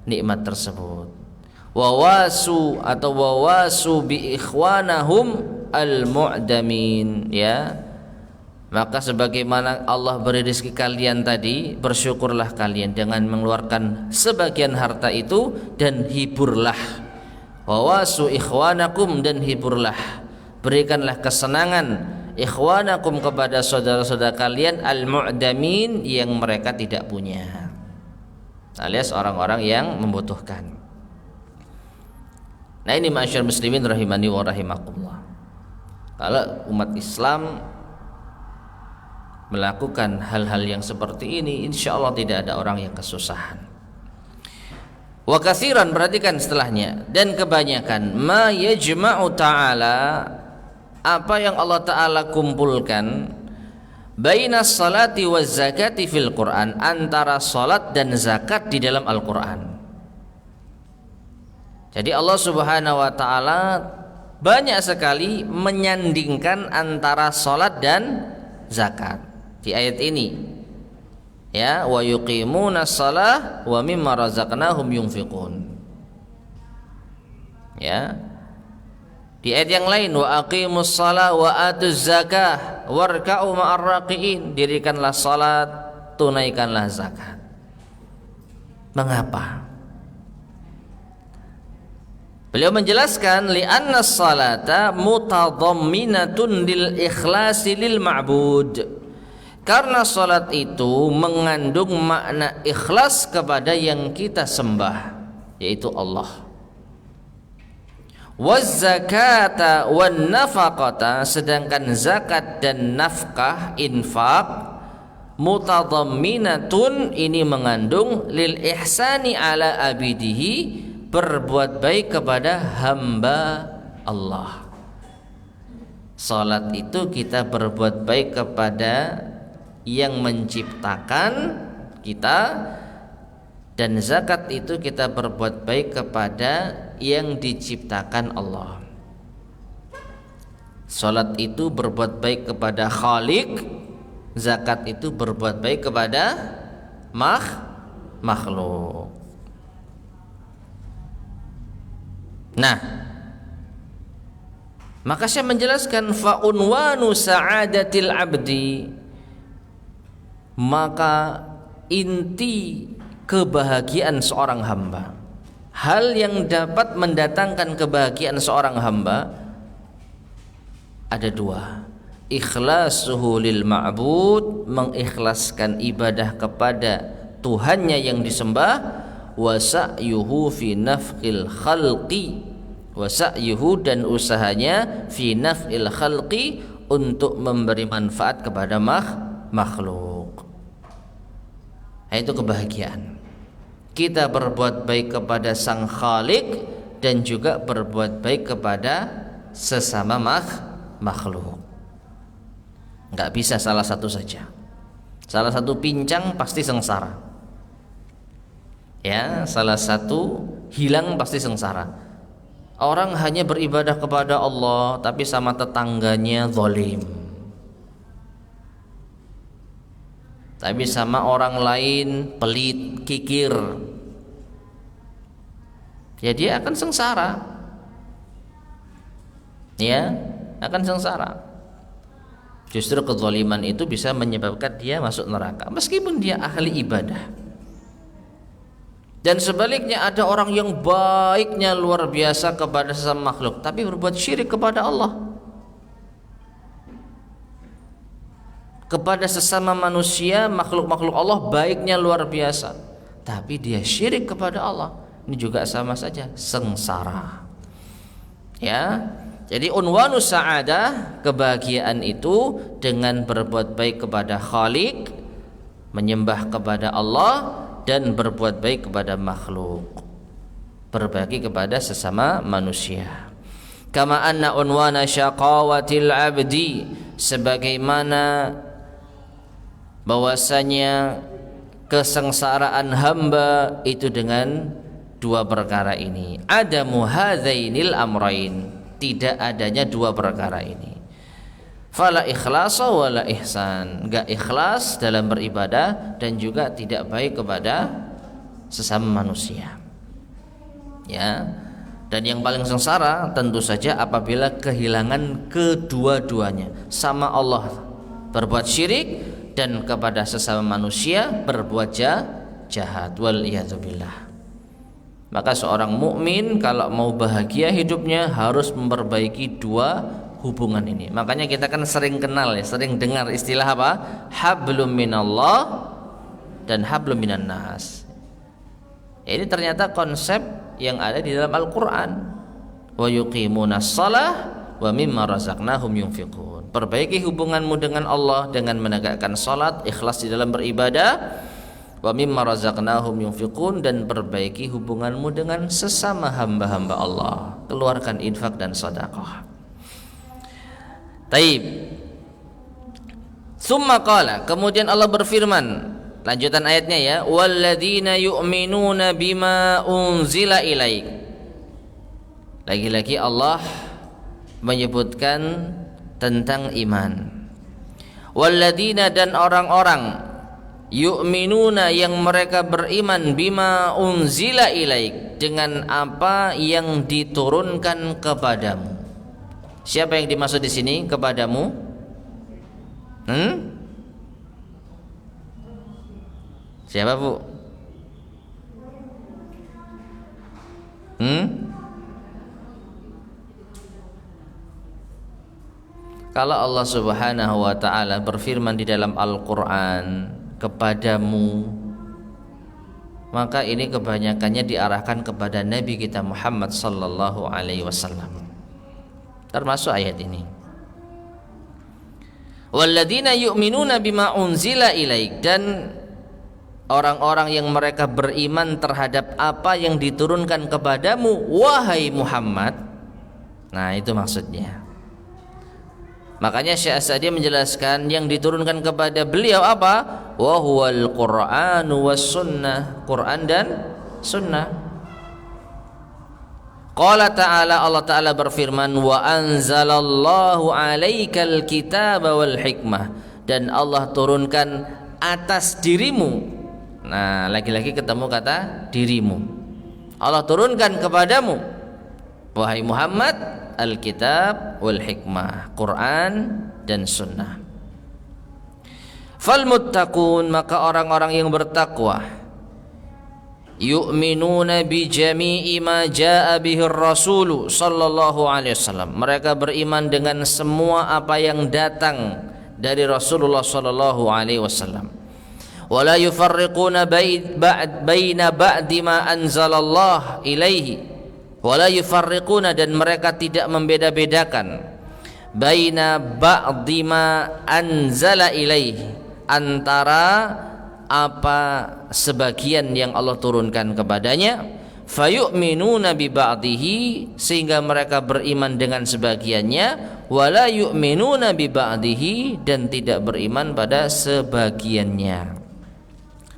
[SPEAKER 1] nikmat tersebut. Wawasu atau wawasu bi ikhwanahum al-mu'damin, ya. Maka sebagaimana Allah beri rezeki kalian tadi, bersyukurlah kalian dengan mengeluarkan sebagian harta itu dan hiburlah. Wawasu ikhwanakum, dan hiburlah, berikanlah kesenangan ikhwanakum kepada saudara-saudara kalian al-mu'damin, yang mereka tidak punya, alias orang-orang yang membutuhkan. Nah ini ma'asyiral muslimin rahimani wa rahimakumullah, kalau umat Islam melakukan hal-hal yang seperti ini, insya Allah tidak ada orang yang kesusahan. Wa katsiran, perhatikan setelahnya, dan kebanyakan, ma yajma'u ta'ala, apa yang Allah Ta'ala kumpulkan, baina salati wa zakati fil Quran, antara salat dan zakat di dalam Al-Quran. Jadi Allah Subhanahu wa Ta'ala banyak sekali menyandingkan antara salat dan zakat di ayat ini, ya, wa yuqimuna shalah wa mimma razaqnahum yunfiqun, ya. Di ayat yang lain, wa aqimus shalah wa atuz zakah warka'u ma'ar raqiin, dirikanlah salat, tunaikanlah zakat. Mengapa? Beliau menjelaskan, li'anna salata mutadhamminatun lil ikhlasi lil ma'bud, karena salat itu mengandung makna ikhlas kepada yang kita sembah, yaitu Allah. Waz zakata wan nafaqata, sedangkan zakat dan nafkah, infak, mutadhamminatun, ini mengandung lil ihsani ala abidihi, berbuat baik kepada hamba Allah. Salat itu kita berbuat baik kepada yang menciptakan kita, dan zakat itu kita berbuat baik kepada yang diciptakan Allah. Salat itu berbuat baik kepada Khalik, zakat itu berbuat baik kepada makhluk. Nah, maka saya menjelaskan, fa unwanu sa'adatil abdi, maka inti kebahagiaan seorang hamba, hal yang dapat mendatangkan kebahagiaan seorang hamba ada dua. Ikhlasuhu lil ma'bud, mengikhlaskan ibadah kepada Tuhannya yang disembah, wa sa'yuhu fi naf'il khalqi, wa sa'yuhu, dan usahanya, fi naf'il khalqi, untuk memberi manfaat kepada makhluk. Itu kebahagiaan. Kita berbuat baik kepada Sang Khalik dan juga berbuat baik kepada sesama makhluk. Enggak bisa salah satu saja. Salah satu pincang pasti sengsara. Ya, salah satu hilang pasti sengsara. Orang hanya beribadah kepada Allah tapi sama tetangganya zalim, tapi sama orang lain pelit, kikir, ya dia akan sengsara. Ya, akan sengsara. Justru kezaliman itu bisa menyebabkan dia masuk neraka meskipun dia ahli ibadah. Dan sebaliknya ada orang yang baiknya luar biasa kepada sesama makhluk tapi berbuat syirik kepada Allah, kepada sesama manusia, makhluk-makhluk Allah baiknya luar biasa tapi dia syirik kepada Allah. Ini juga sama saja sengsara. Ya, jadi unwanus sa'adah, kebahagiaan itu dengan berbuat baik kepada Khaliq, menyembah kepada Allah, dan berbuat baik kepada makhluk, berbagi kepada sesama manusia. Kama anna unwana syaqawatil abdi, sebagaimana bahwasanya kesengsaraan hamba itu dengan dua perkara ini. Adamu hadzainil amrain, tidak adanya dua perkara ini. Fala ikhlasa wala ihsan, enggak ikhlas dalam beribadah dan juga tidak baik kepada sesama manusia. Ya. Dan yang paling sengsara tentu saja apabila kehilangan kedua-duanya, sama Allah berbuat syirik dan kepada sesama manusia berbuat jahat. Wal iyadzubillah. Maka seorang mukmin kalau mau bahagia hidupnya harus memperbaiki dua hubungan ini. Makanya kita kan sering kenal ya, sering dengar istilah apa? Hablum minallah dan hablum minan nas. Ini ternyata konsep yang ada di dalam Al-Qur'an. Wa yuqimunas shalah wa mimma razaqnahum yunfiqun. Perbaiki hubunganmu dengan Allah dengan menegakkan salat, ikhlas di dalam beribadah. Wa mimma razaqnahum yunfiqun, dan perbaiki hubunganmu dengan sesama hamba-hamba Allah. Keluarkan infak dan sedekah. Taib. Summa qala, kemudian Allah berfirman, lanjutan ayatnya ya, walladzina yu'minuna bima unzila ilaik. Lagi-lagi Allah menyebutkan tentang iman. Walladzina, dan orang-orang, yu'minuna yang mereka beriman, bima unzila ilaik, dengan apa yang diturunkan kepadamu. Siapa yang dimaksud di sini kepadamu? Siapa Bu? Kalau Allah Subhanahu wa ta'ala berfirman di dalam Al-Qur'an kepadamu, maka ini kebanyakannya diarahkan kepada Nabi kita Muhammad sallallahu alaihi wasallam, termasuk ayat ini. Walladzina yu'minuna bima unzila ilaik, dan orang-orang yang mereka beriman terhadap apa yang diturunkan kepadamu wahai Muhammad. Nah, itu maksudnya. Makanya Syekh As-Sa'di menjelaskan yang diturunkan kepada beliau apa? Wa huwal Qur'anu was sunnah, Quran dan sunnah. Qala ta'ala, Allah ta'ala berfirman, wa anzalallahu 'alaikal kitaba wal hikmah, dan Allah turunkan atas dirimu. Nah, lagi-lagi ketemu kata dirimu. Allah turunkan kepadamu wahai Muhammad Alkitab wal hikmah, Quran dan sunnah. Fal muttaqun, maka orang-orang yang bertakwa, yu'minuna bi jami'i ma jaa bihi ar-rasul sallallahu alaihi wasallam, mereka beriman dengan semua apa yang datang dari Rasulullah sallallahu alaihi wasallam. Wala yufarriquna baina ba'di ma anzalallah ilaihi, wala yufarriquna, dan mereka tidak membeda-bedakan baina ba'di ma anzala ilaihi, antara apa sebagian yang Allah turunkan kepadanya, fayu'minuna bi ba'dihi, sehingga mereka beriman dengan sebagiannya, wala yu'minuna bi ba'dihi, dan tidak beriman pada sebagiannya.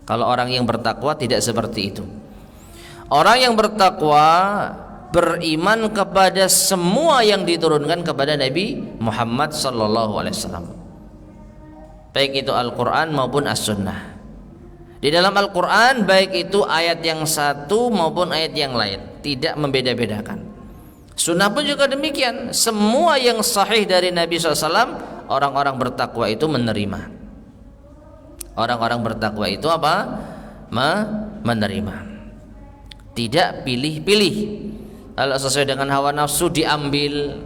[SPEAKER 1] Kalau orang yang bertakwa tidak seperti itu. Orang yang bertakwa beriman kepada semua yang diturunkan kepada Nabi Muhammad sallallahu alaihi wasallam, baik itu Al-Quran maupun As-Sunnah. Di dalam Al-Quran baik itu ayat yang satu maupun ayat yang lain, tidak membeda-bedakan. Sunnah pun juga demikian, semua yang sahih dari Nabi SAW, orang-orang bertakwa itu menerima. Orang-orang bertakwa itu apa? Menerima. Tidak pilih-pilih. Kalau sesuai dengan hawa nafsu diambil,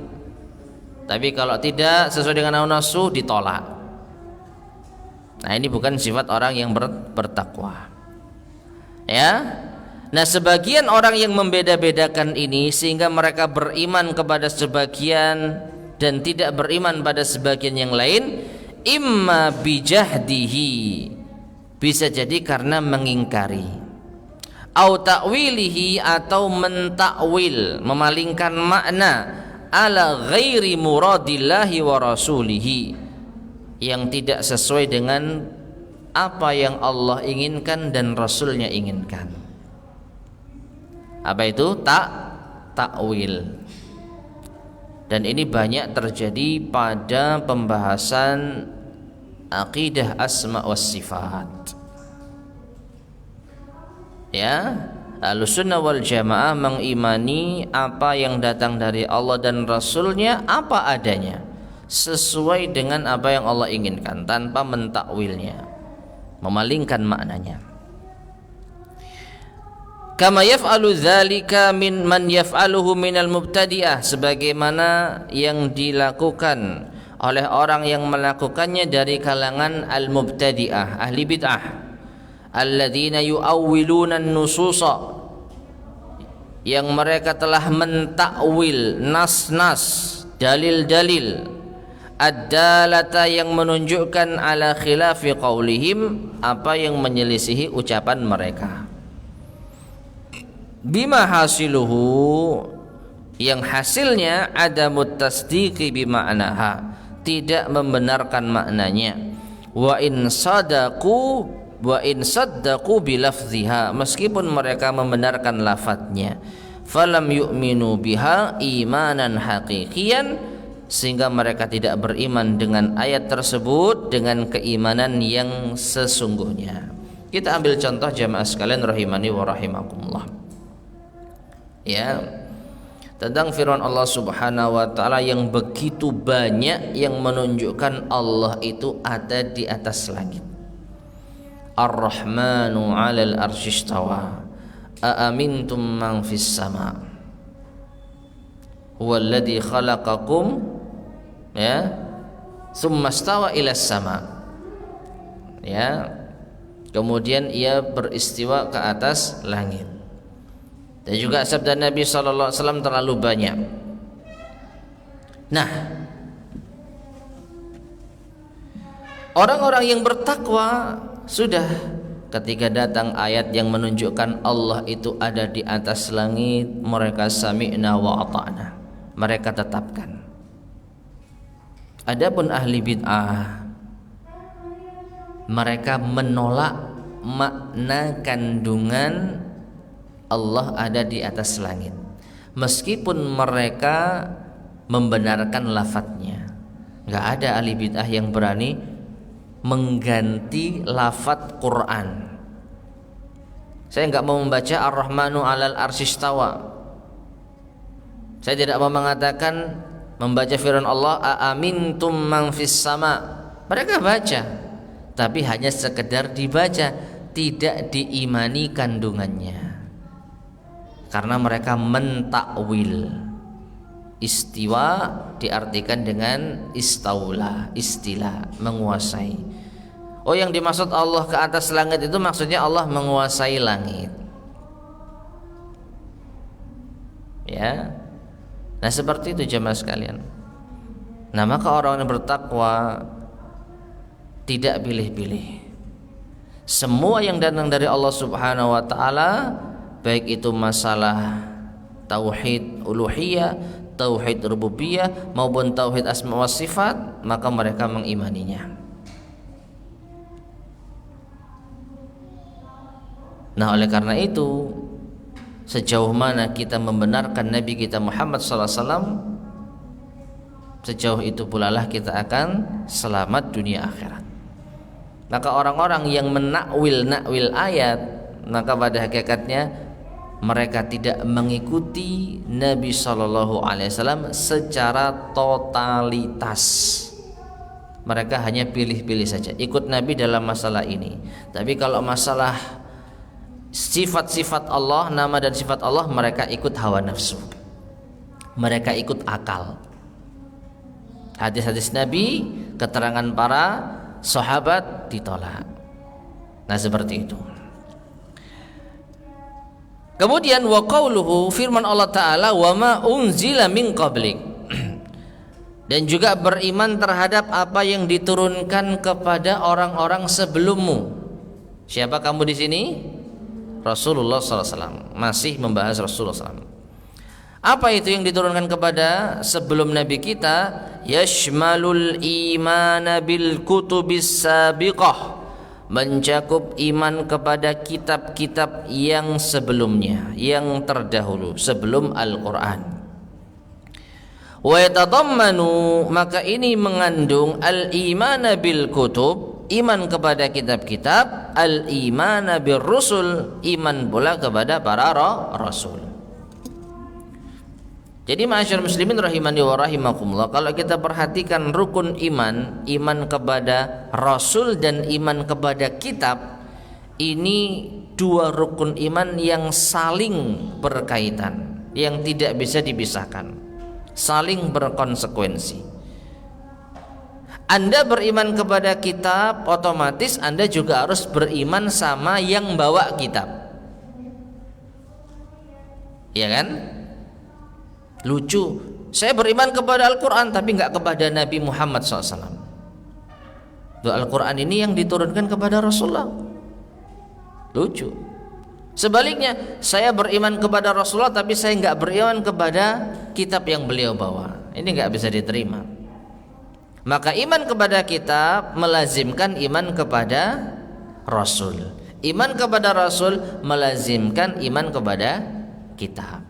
[SPEAKER 1] tapi kalau tidak sesuai dengan hawa nafsu ditolak. Nah, ini bukan sifat orang yang bertakwa. Ya. Nah, sebagian orang yang membeda-bedakan ini sehingga mereka beriman kepada sebagian dan tidak beriman pada sebagian yang lain, imma bijahdihi, bisa jadi karena mengingkari, au ta'wilihi, atau mentakwil, memalingkan makna, ala ghairi muradillahi wa rasulihi, yang tidak sesuai dengan apa yang Allah inginkan dan Rasulnya inginkan. Apa itu? Takwil. Dan ini banyak terjadi pada pembahasan akidah asma was sifat. Ya, Ahlussunnah wal Jamaah mengimani apa yang datang dari Allah dan Rasulnya apa adanya, sesuai dengan apa yang Allah inginkan, tanpa mentakwilnya, memalingkan maknanya. Kama yaf'alu dzalika min man yaf'aluhu minal mubtadi'ah, sebagaimana yang dilakukan oleh orang yang melakukannya dari kalangan al-mubtadi'ah, ahli bid'ah, alladzina yu'awwiluna an-nususa, yang mereka telah mentakwil nas-nas, dalil-dalil, ad-dalata, yang menunjukkan ala khilafi qaulihim, apa yang menyelisihi ucapan mereka. Bima hasiluhu, yang hasilnya adamut tasdiqi bima'naha, tidak membenarkan maknanya. Wa in saddaqu bilafziha, meskipun mereka membenarkan lafadznya. Falam yu'minu biha imanan haqiqiyan, sehingga mereka tidak beriman dengan ayat tersebut dengan keimanan yang sesungguhnya. Kita ambil contoh jamaah sekalian rahimani wa rahimakumullah. Ya, tentang firman Allah Subhanahu wa taala yang begitu banyak yang menunjukkan Allah itu ada di atas langit. Ar-Rahmanu 'alal arsy istawa, aamintum man fis sama, huwallazi khalaqakum, ya, tsumma stawa ilas sama. Ya, kemudian ia beristiwa ke atas langit. Dan juga sabda Nabi sallallahu alaihi wasallam terlalu banyak. Nah, orang-orang yang bertakwa sudah ketika datang ayat yang menunjukkan Allah itu ada di atas langit, mereka sami'na wa ata'na, mereka tetapkan. Adapun ahli bid'ah, mereka menolak makna kandungan Allah ada di atas langit, meskipun mereka membenarkan lafadznya. Nggak ada ahli bid'ah yang berani mengganti lafadz Quran. Saya nggak mau membaca Ar-Rahmanu 'alal arsy istawa. Saya tidak mau mengatakan membaca firman Allah aamintum man fis sama. Mereka baca, tapi hanya sekedar dibaca, tidak diimani kandungannya. Karena mereka mentakwil. Istiwa diartikan dengan istaula, istilah, menguasai. Oh, yang dimaksud Allah ke atas langit itu maksudnya Allah menguasai langit. Ya. Nah, seperti itu jemaah sekalian. Nah, maka orang yang bertakwa tidak pilih-pilih. Semua yang datang dari Allah Subhanahu wa taala, baik itu masalah tauhid uluhiyah, tauhid rububiyah maupun tauhid asma wa sifat, maka mereka mengimaninya. Nah, oleh karena itu sejauh mana kita membenarkan Nabi kita Muhammad SAW, sejauh itu pula lah kita akan selamat dunia akhirat. Maka orang-orang yang menakwil ayat, maka pada hakikatnya mereka tidak mengikuti Nabi SAW secara totalitas. Mereka hanya pilih-pilih saja, ikut Nabi dalam masalah ini. Tapi kalau masalah sifat-sifat Allah, nama dan sifat Allah, mereka ikut hawa nafsu, mereka ikut akal. Hadis-hadis Nabi, keterangan para sahabat ditolak. Nah, seperti itu. Kemudian wa qauluhu, firman Allah Ta'ala, wa ma unzila min qablik, dan juga beriman terhadap apa yang diturunkan kepada orang-orang sebelummu. Siapa kamu di sini? Rasulullah SAW. Masih membahas Rasulullah SAW. Apa itu yang diturunkan kepada sebelum Nabi kita? Yashmalul imana bil kutubis sabiqah, mencakup iman kepada kitab-kitab yang sebelumnya, yang terdahulu sebelum Al-Quran. Wa yatadammanu, maka ini mengandung al-imana bil kutub, iman kepada kitab-kitab, al-imana bir rusul, iman pula kepada para rasul. Jadi ma'asyar muslimin rahimani wa rahimakumullah, kalau kita perhatikan rukun iman, iman kepada rasul dan iman kepada kitab, ini dua rukun iman yang saling berkaitan, yang tidak bisa dipisahkan, saling berkonsekuensi. Anda beriman kepada kitab, otomatis Anda juga harus beriman sama yang bawa kitab. Iya kan? Lucu, saya beriman kepada Al-Quran tapi nggak kepada Nabi Muhammad SAW. Al-Quran ini yang diturunkan kepada Rasulullah. Lucu. Sebaliknya, saya beriman kepada Rasulullah tapi saya nggak beriman kepada kitab yang beliau bawa. Ini nggak bisa diterima. Maka iman kepada kitab melazimkan iman kepada Rasul. Iman kepada Rasul melazimkan iman kepada kitab.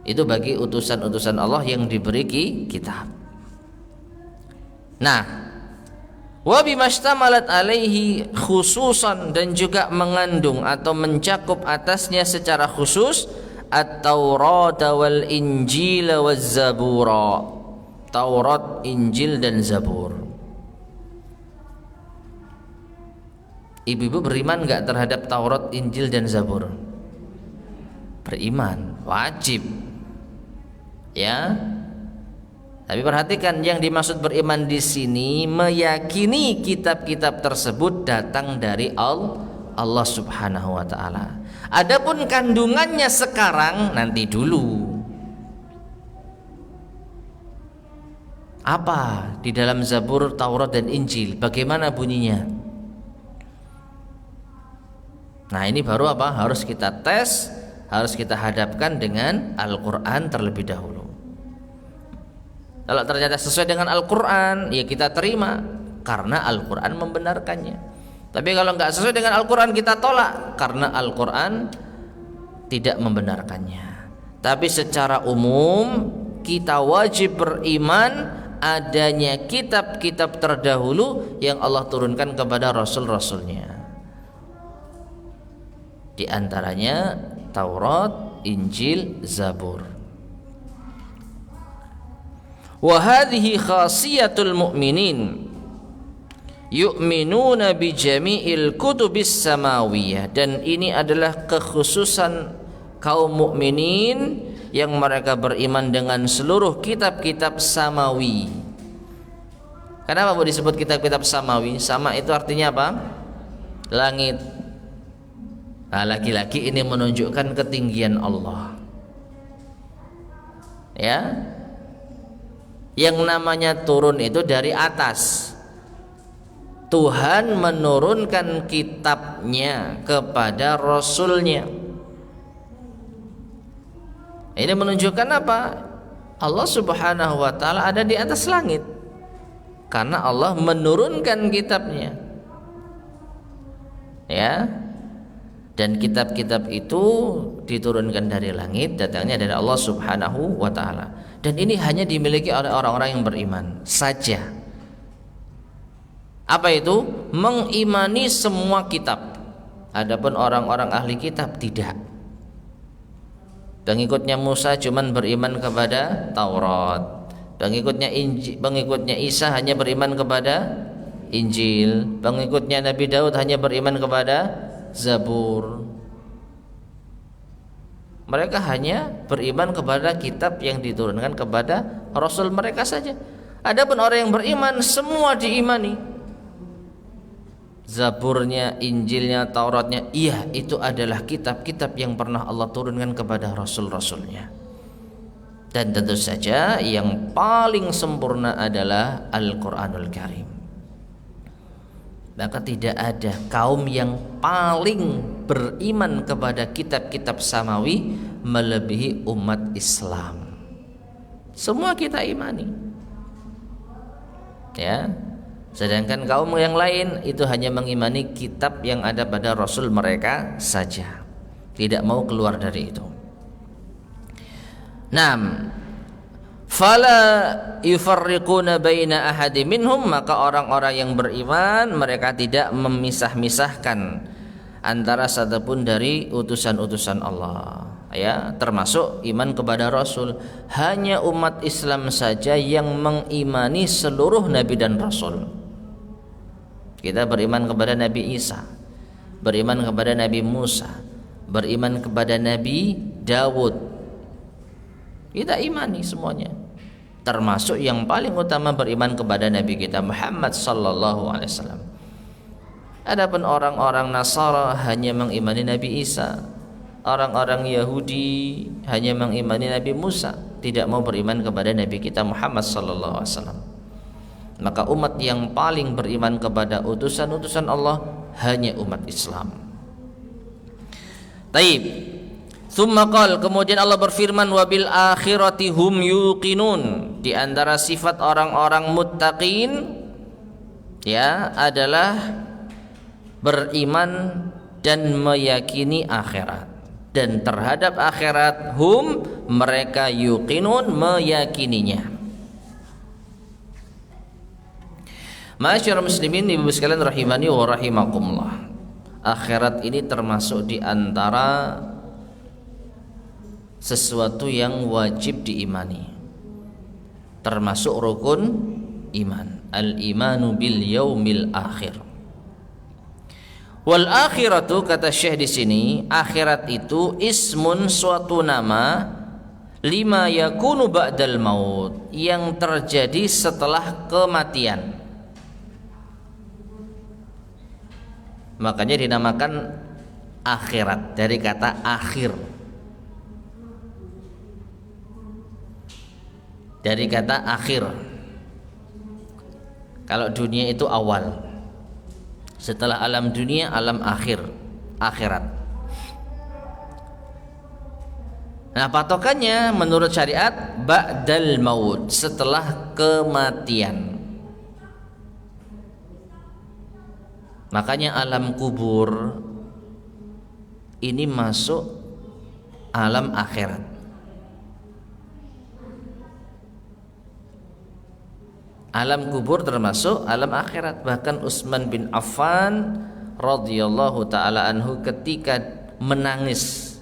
[SPEAKER 1] Itu bagi utusan-utusan Allah yang diberi kitab. Nah, wa bimashtamalat alaihi khususan, dan juga mengandung atau mencakup atasnya secara khusus at-Taurat wal Injil waz Zabura, Taurat, Injil dan Zabur. Ibu-ibu beriman enggak terhadap Taurat, Injil dan Zabur? Beriman, wajib. Ya. Tapi perhatikan, yang dimaksud beriman di sini meyakini kitab-kitab tersebut datang dari Allah Subhanahu wa taala. Adapun kandungannya sekarang, nanti dulu. Apa di dalam Zabur, Taurat dan Injil? Bagaimana bunyinya? Nah, ini baru apa? Harus kita tes, harus kita hadapkan dengan Al-Quran terlebih dahulu. Kalau ternyata sesuai dengan Al-Quran, ya kita terima karena Al-Quran membenarkannya. Tapi kalau nggak sesuai dengan Al-Quran, kita tolak karena Al-Quran tidak membenarkannya. Tapi secara umum kita wajib beriman adanya kitab-kitab terdahulu yang Allah turunkan kepada Rasul-Rasulnya. Di antaranya Taurat, Injil, Zabur. Wa hadhihi khasiyatul mu'minin yu'minuna bi jami'il kutubis samawiyah, dan ini adalah kekhususan kaum mukminin yang mereka beriman dengan seluruh kitab-kitab samawi. Kenapa Bu disebut kitab-kitab samawi? Sama itu artinya apa? Langit. Nah, lagi-lagi ini menunjukkan ketinggian Allah. Ya. Yang namanya turun itu dari atas. Tuhan menurunkan kitabnya kepada Rasulnya. Ini menunjukkan apa? Allah Subhanahu wa ta'ala ada di atas langit, karena Allah menurunkan kitabnya. Ya. Dan kitab-kitab itu diturunkan dari langit, datangnya dari Allah Subhanahu wa taala. Dan ini hanya dimiliki oleh orang-orang yang beriman saja. Apa itu? Mengimani semua kitab. Adapun orang-orang ahli kitab tidak. Pengikutnya Musa cuman beriman kepada Taurat. Pengikutnya Isa hanya beriman kepada Injil. Pengikutnya Nabi Daud hanya beriman kepada Zabur. Mereka hanya beriman kepada kitab yang diturunkan kepada Rasul mereka saja. Adapun orang yang beriman semua diimani. Zaburnya, Injilnya, Tauratnya, iya itu adalah kitab-kitab yang pernah Allah turunkan kepada Rasul-Rasulnya. Dan tentu saja yang paling sempurna adalah Al-Quranul Karim. Maka tidak ada kaum yang paling beriman kepada kitab-kitab samawi melebihi umat Islam. Semua kita imani, ya. Sedangkan kaum yang lain itu hanya mengimani kitab yang ada pada Rasul mereka saja, tidak mau keluar dari itu. Fala yufarriquna baina ahadi minhum, maka orang-orang yang beriman mereka tidak memisah-misahkan antara satupun dari utusan-utusan Allah, ya, termasuk iman kepada Rasul. Hanya umat Islam saja yang mengimani seluruh nabi dan rasul. Kita beriman kepada Nabi Isa, beriman kepada Nabi Musa, beriman kepada Nabi Dawud. Kita imani semuanya. Termasuk yang paling utama beriman kepada Nabi kita Muhammad sallallahu alaihi wasallam. Adapun orang-orang Nasara hanya mengimani Nabi Isa, orang-orang Yahudi hanya mengimani Nabi Musa, tidak mau beriman kepada Nabi kita Muhammad sallallahu alaihi wasallam. Maka umat yang paling beriman kepada utusan-utusan Allah hanya umat Islam. Taib. Tsumma qala, kemudian Allah berfirman, wabil akhirati hum yuqinun. Di antara sifat orang-orang muttaqin, ya, adalah beriman dan meyakini akhirat. Dan terhadap akhirat hum, mereka yuqinun, meyakininya. Ma'asyiral muslimin, ibu sekalian rahimani wa rahimakumullah. Akhirat ini termasuk di antara sesuatu yang wajib diimani, termasuk rukun iman. Al-imanu bil yaumil akhir. Wal akhiratu, kata Syekh di sini, akhirat itu ismun, suatu nama, lima yakunu ba'dal maut, yang terjadi setelah kematian. Makanya dinamakan akhirat dari kata akhir. Dari kata akhir. Kalau dunia itu awal, setelah alam dunia alam akhir, akhirat. Nah, patokannya menurut syariat ba'dal maut, setelah kematian. Makanya alam kubur ini masuk alam akhirat. Alam kubur termasuk alam akhirat. Bahkan Utsman bin Affan radhiyallahu taala anhu ketika menangis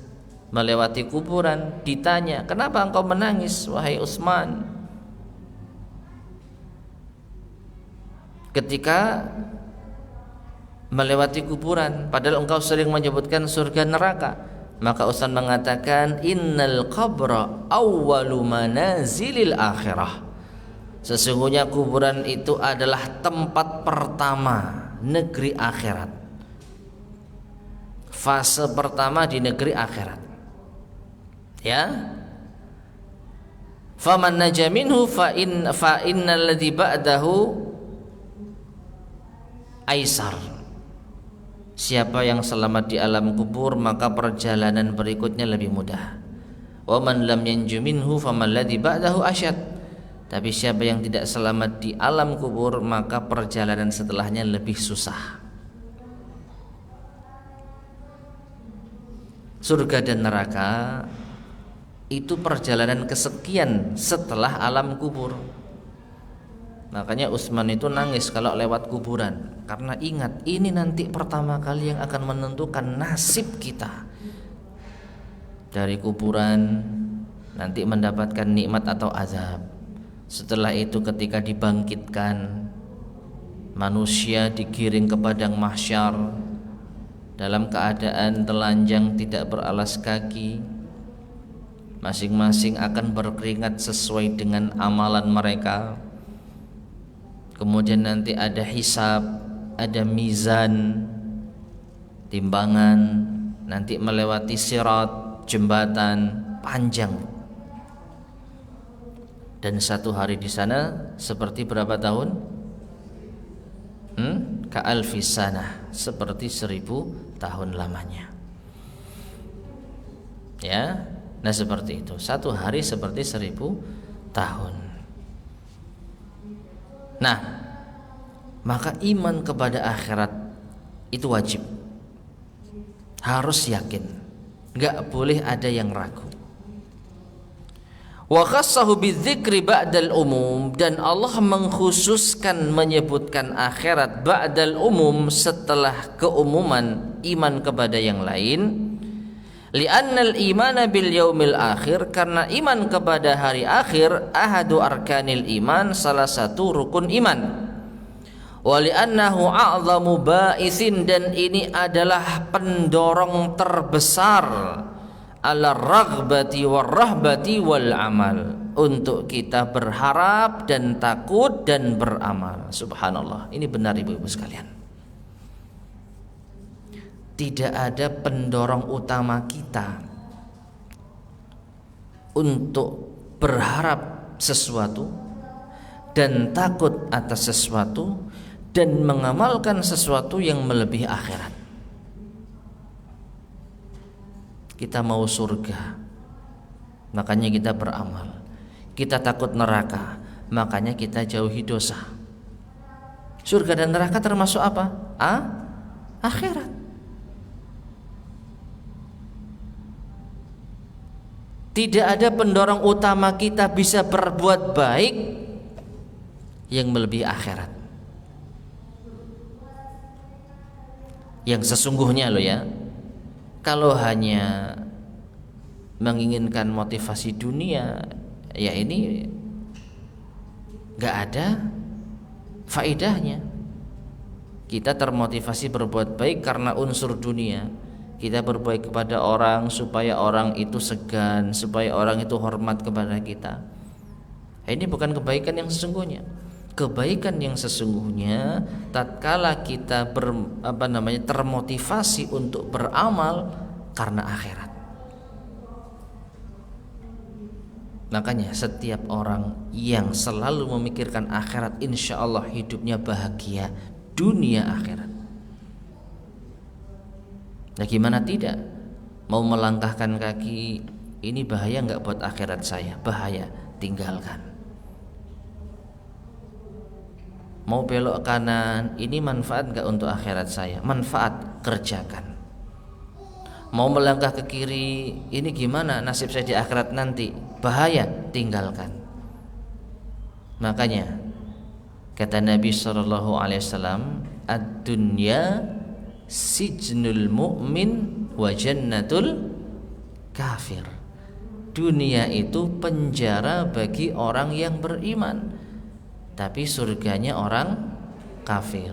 [SPEAKER 1] melewati kuburan, ditanya, "Kenapa engkau menangis wahai Utsman?" Ketika melewati kuburan, padahal engkau sering menyebutkan surga neraka. Maka Utsman mengatakan, "Innal qabra awwalu manazilil akhirah." Sesungguhnya kuburan itu adalah tempat pertama negeri akhirat, fase pertama di negeri akhirat, ya. Faman naja minhu fa innal ladzi ba'dahu aisar. Siapa yang selamat di alam kubur, maka perjalanan berikutnya lebih mudah. Wa man lam yanju minhu faman ladzi ba'dahu asyad. Tapi siapa yang tidak selamat di alam kubur, maka perjalanan setelahnya lebih susah. surga dan neraka itu perjalanan kesekian setelah alam kubur. Makanya Utsman itu nangis kalau lewat kuburan, karena ingat ini nanti pertama kali yang akan menentukan nasib kita. Dari kuburan nanti mendapatkan nikmat atau azab. Setelah itu ketika dibangkitkan, manusia digiring ke padang mahsyar dalam keadaan telanjang tidak beralas kaki. Masing-masing akan berkeringat sesuai dengan amalan mereka. Kemudian nanti ada hisab, ada mizan, timbangan, nanti melewati sirat, jembatan panjang. Dan satu hari di sana seperti berapa tahun? Ka'alfi sanah, seperti 1000 tahun lamanya. Ya, nah seperti itu. Satu hari seperti 1000 tahun. Nah, maka iman kepada akhirat itu wajib, harus yakin, gak boleh ada yang ragu. Wa khassahu bidzikri ba'dal umum, dan Allah mengkhususkan menyebutkan akhirat ba'dal umum, setelah keumuman iman kepada yang lain. Li'annal imana bil yaumil akhir, karena iman kepada hari akhir ahadu arkanil iman, salah satu rukun iman. Wa li'annahu a'zamu ba'ithin, dan ini adalah pendorong terbesar ala raghbati warrahbati wal amal, untuk kita berharap dan takut dan beramal. Subhanallah, ini benar ibu-ibu sekalian. Tidak ada pendorong utama kita untuk berharap sesuatu dan takut atas sesuatu dan mengamalkan sesuatu yang melebihi akhirat. Kita mau surga, makanya kita beramal. Kita takut neraka, makanya kita jauhi dosa. Surga dan neraka termasuk apa? Akhirat. Tidak ada pendorong utama kita bisa berbuat baik yang melebihi akhirat. Yang sesungguhnya loh ya, kalau hanya menginginkan motivasi dunia, ya ini gak ada faedahnya. Kita termotivasi berbuat baik karena unsur dunia. Kita berbuat kepada orang supaya orang itu segan, supaya orang itu hormat kepada kita. Ini bukan kebaikan yang sesungguhnya. Kebaikan yang sesungguhnya tatkala kita termotivasi untuk beramal karena akhirat. Makanya setiap orang yang selalu memikirkan akhirat, insya Allah hidupnya bahagia dunia akhirat. Nah gimana tidak? Mau melangkahkan kaki, ini bahaya nggak buat akhirat saya? Bahaya, tinggalkan. Mau belok kanan, ini manfaat nggak untuk akhirat saya? Manfaat, kerjakan. Mau melangkah ke kiri, ini gimana nasib saya di akhirat nanti? Bahaya, tinggalkan. Makanya kata Nabi SAW, ad-dunya sijnul mu'min wa jannatul kafir. Dunia itu penjara bagi orang yang beriman, tapi surganya orang kafir.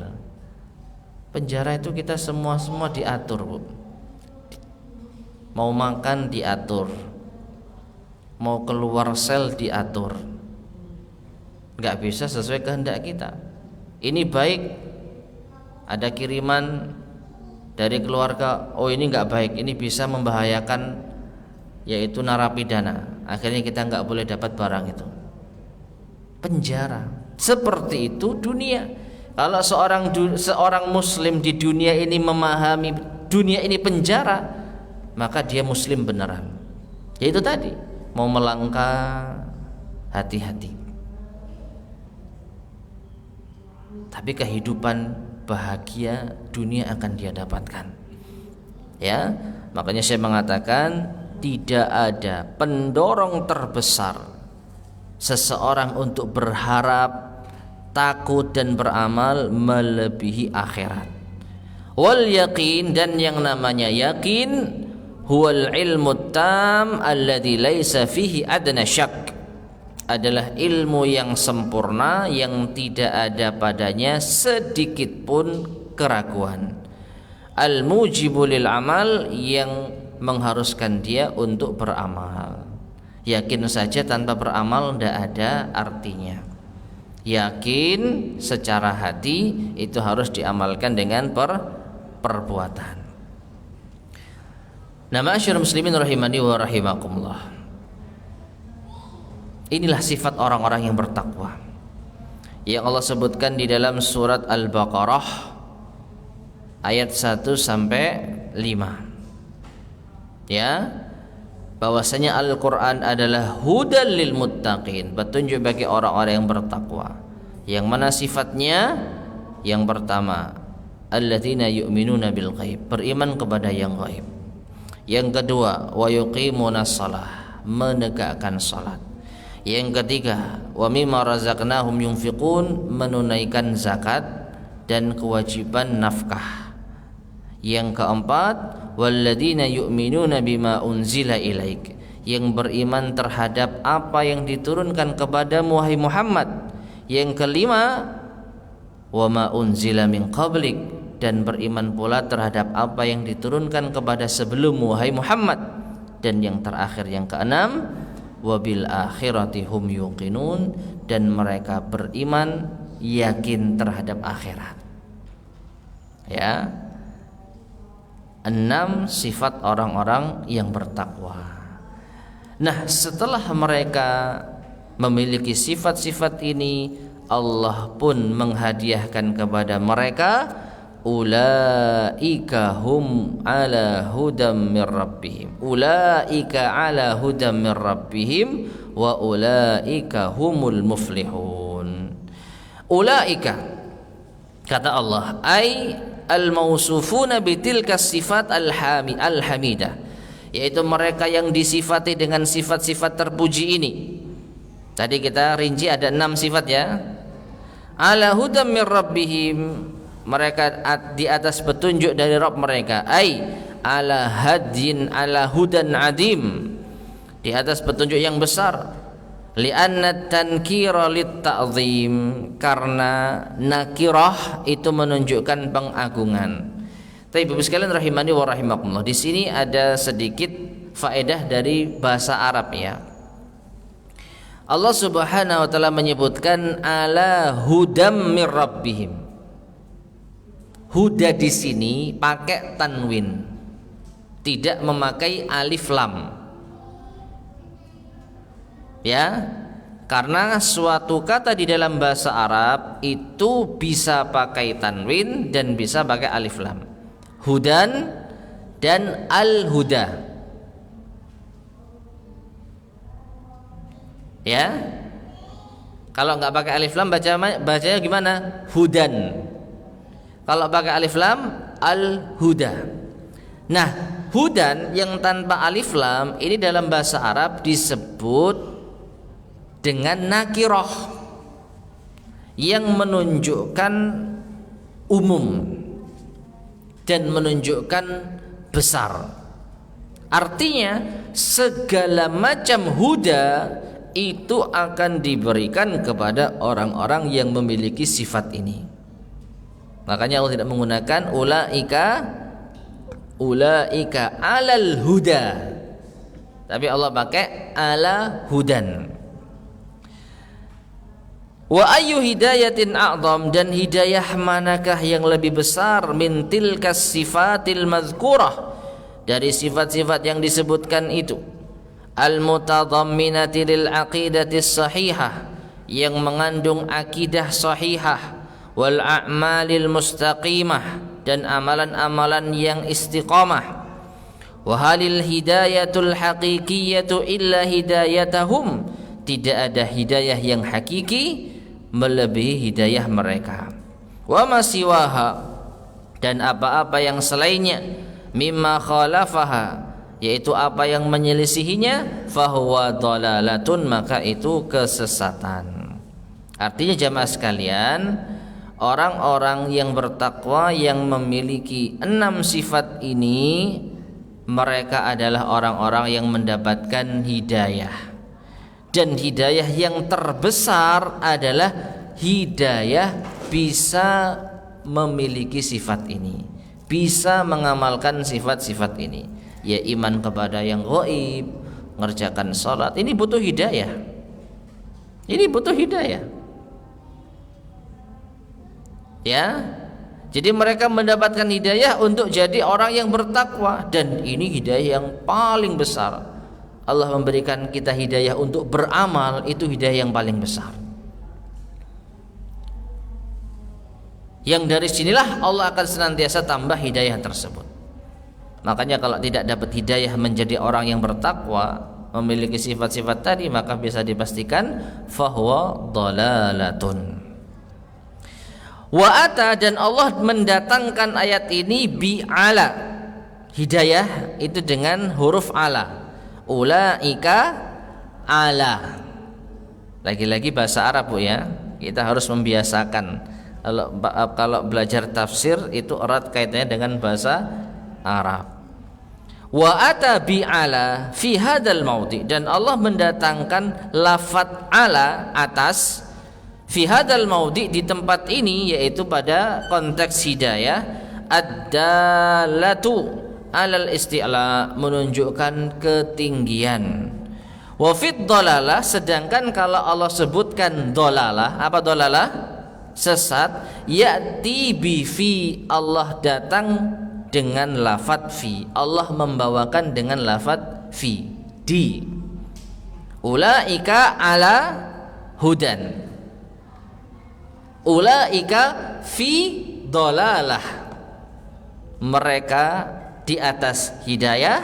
[SPEAKER 1] Penjara itu kita semua diatur, Bu. Mau makan diatur, mau keluar sel diatur. Gak bisa sesuai kehendak kita. Ini baik, ada kiriman dari keluarga, oh ini nggak baik, ini bisa membahayakan, yaitu narapidana. Akhirnya kita nggak boleh dapat barang itu. Penjara. Seperti itu dunia. Kalau seorang muslim di dunia ini memahami dunia ini penjara, maka dia muslim beneran. Yaitu tadi, mau melangkah hati-hati. Tapi kehidupan bahagia dunia akan dia dapatkan. Ya, Makanya saya mengatakan tidak ada pendorong terbesar seseorang untuk berharap, takut dan beramal melebihi akhirat. Wal yaqin, dan yang namanya yakin, huwal ilmu tam alladzi laisa fihi adna syak, adalah ilmu yang sempurna yang tidak ada padanya sedikit pun keraguan. Al-mujibu lil amal, yang mengharuskan dia untuk beramal. Yakin saja tanpa beramal tidak ada artinya. Yakin secara hati itu harus diamalkan dengan perbuatan. Nah, ma'asyiral muslimin rahimani wa rahimakumullah, inilah sifat orang-orang yang bertakwa yang Allah sebutkan di dalam surat Al-Baqarah ayat 1 sampai 5. Ya, bahwasanya Al-Qur'an adalah hudal lil muttaqin, petunjuk bagi orang-orang yang bertakwa. Yang mana sifatnya? Yang pertama, alladzina yu'minuna bil ghaib, beriman kepada yang gaib. Yang kedua, wa yuqimunas shalah, menegakkan salat. Yang ketiga, wa mimma razaqnahum yunfiqun, menunaikan zakat dan kewajiban nafkah. Yang keempat, walladzina yu'minuna bima unzila ilaik, yang beriman terhadap apa yang diturunkan kepadamu wahai Muhammad. Yang kelima, wa ma unzila min qablik, dan beriman pula terhadap apa yang diturunkan kepada sebelummu wahai Muhammad. Dan yang terakhir, yang keenam, wabil akhirati hum yuqinun, dan mereka beriman yakin terhadap akhirat. Ya, 6 sifat orang-orang yang bertakwa. Nah, setelah mereka memiliki sifat-sifat ini, Allah pun menghadiahkan kepada mereka, ulaika hum ala hudam mir rabbihim, ulaika ala hudam mir rabbihim wa ulaika humul muflihun. Ulaika, kata Allah, ai al-mausufuna bitilka sifat al-hamidah, yaitu mereka yang disifati dengan sifat-sifat terpuji ini. Tadi kita rinci ada 6 sifat ya. Ala hudam mir rabbihim, mereka di atas petunjuk dari Rabb mereka. Ai ala hadyin ala hudan adim, di atas petunjuk yang besar. Li'anna tankira lit ta'zim, karena nakirah itu menunjukkan pengagungan. Tapi Bapak sekalian rahimani wa rahimakumullah, di sini ada sedikit faedah dari bahasa Arab ya. Allah Subhanahu wa taala menyebutkan ala hudam mir rabbihim. Huda di sini pakai tanwin, tidak memakai alif lam. Ya, karena suatu kata di dalam bahasa Arab itu bisa pakai tanwin dan bisa pakai alif lam. Hudan dan al-huda. Ya, kalau nggak pakai alif lam bacanya gimana? Hudan. Kalau pakai alif lam, al-huda. Nah, hudan yang tanpa alif lam ini dalam bahasa Arab disebut dengan nakirah yang menunjukkan umum dan menunjukkan besar. Artinya segala macam huda itu akan diberikan kepada orang-orang yang memiliki sifat ini. Makanya Allah tidak menggunakan ulaika alal huda, tapi Allah pakai ala hudan. Wa ayyu hidayatin a'zam, dan hidayah manakah yang lebih besar min tilkas sifatil mazkurah, dari sifat-sifat yang disebutkan itu, al mutadamminati lil aqidatis sahihah, yang mengandung akidah sahihah, wal a'malil mustaqimah, dan amalan-amalan yang istiqamah. Wa halil hidayatul haqiqiyatu illa hidayatahum, tidak ada hidayah yang hakiki melebihi hidayah mereka. Wa masiwaha, dan apa-apa yang selainnya, mimma khalafaha, yaitu apa yang menyelisihinya, fahuwa dhalalatun, maka itu kesesatan. Artinya jamaah sekalian, orang-orang yang bertakwa yang memiliki 6 sifat ini, mereka adalah orang-orang yang mendapatkan hidayah. Dan hidayah yang terbesar adalah hidayah bisa memiliki sifat ini, bisa mengamalkan sifat-sifat ini. Ya, iman kepada yang gaib, ngerjakan salat, ini butuh hidayah. Ini butuh hidayah. Ya. Jadi mereka mendapatkan hidayah untuk jadi orang yang bertakwa, dan ini hidayah yang paling besar. Allah memberikan kita hidayah untuk beramal, itu hidayah yang paling besar. Yang dari sinilah Allah akan senantiasa tambah hidayah tersebut. Makanya kalau tidak dapat hidayah menjadi orang yang bertakwa, memiliki sifat-sifat tadi, maka bisa dipastikan fahuwa dhalalatun. Wa ata, dan Allah mendatangkan ayat ini bi'ala, hidayah itu dengan huruf ala. Ulaika ala. Lagi-lagi bahasa Arab, Bu, ya. Kita harus membiasakan. Kalau belajar tafsir itu erat kaitannya dengan bahasa Arab. Wa ata bi'ala fi hadzal maudhi, dan Allah mendatangkan lafaz ala, atas, fi hadzal maudhi, di tempat ini, yaitu pada konteks hidayah, ad-dallatu alal isti'la, menunjukkan ketinggian. Wa fid dhalalah, sedangkan kalau Allah sebutkan dhalalah, apa dhalalah? Sesat. Ya'ti bi fi, Allah datang dengan lafaz fi, Allah membawakan dengan lafaz fi, di. Ulaika ala hudan, ulaika fi dhalalah, mereka di atas hidayah,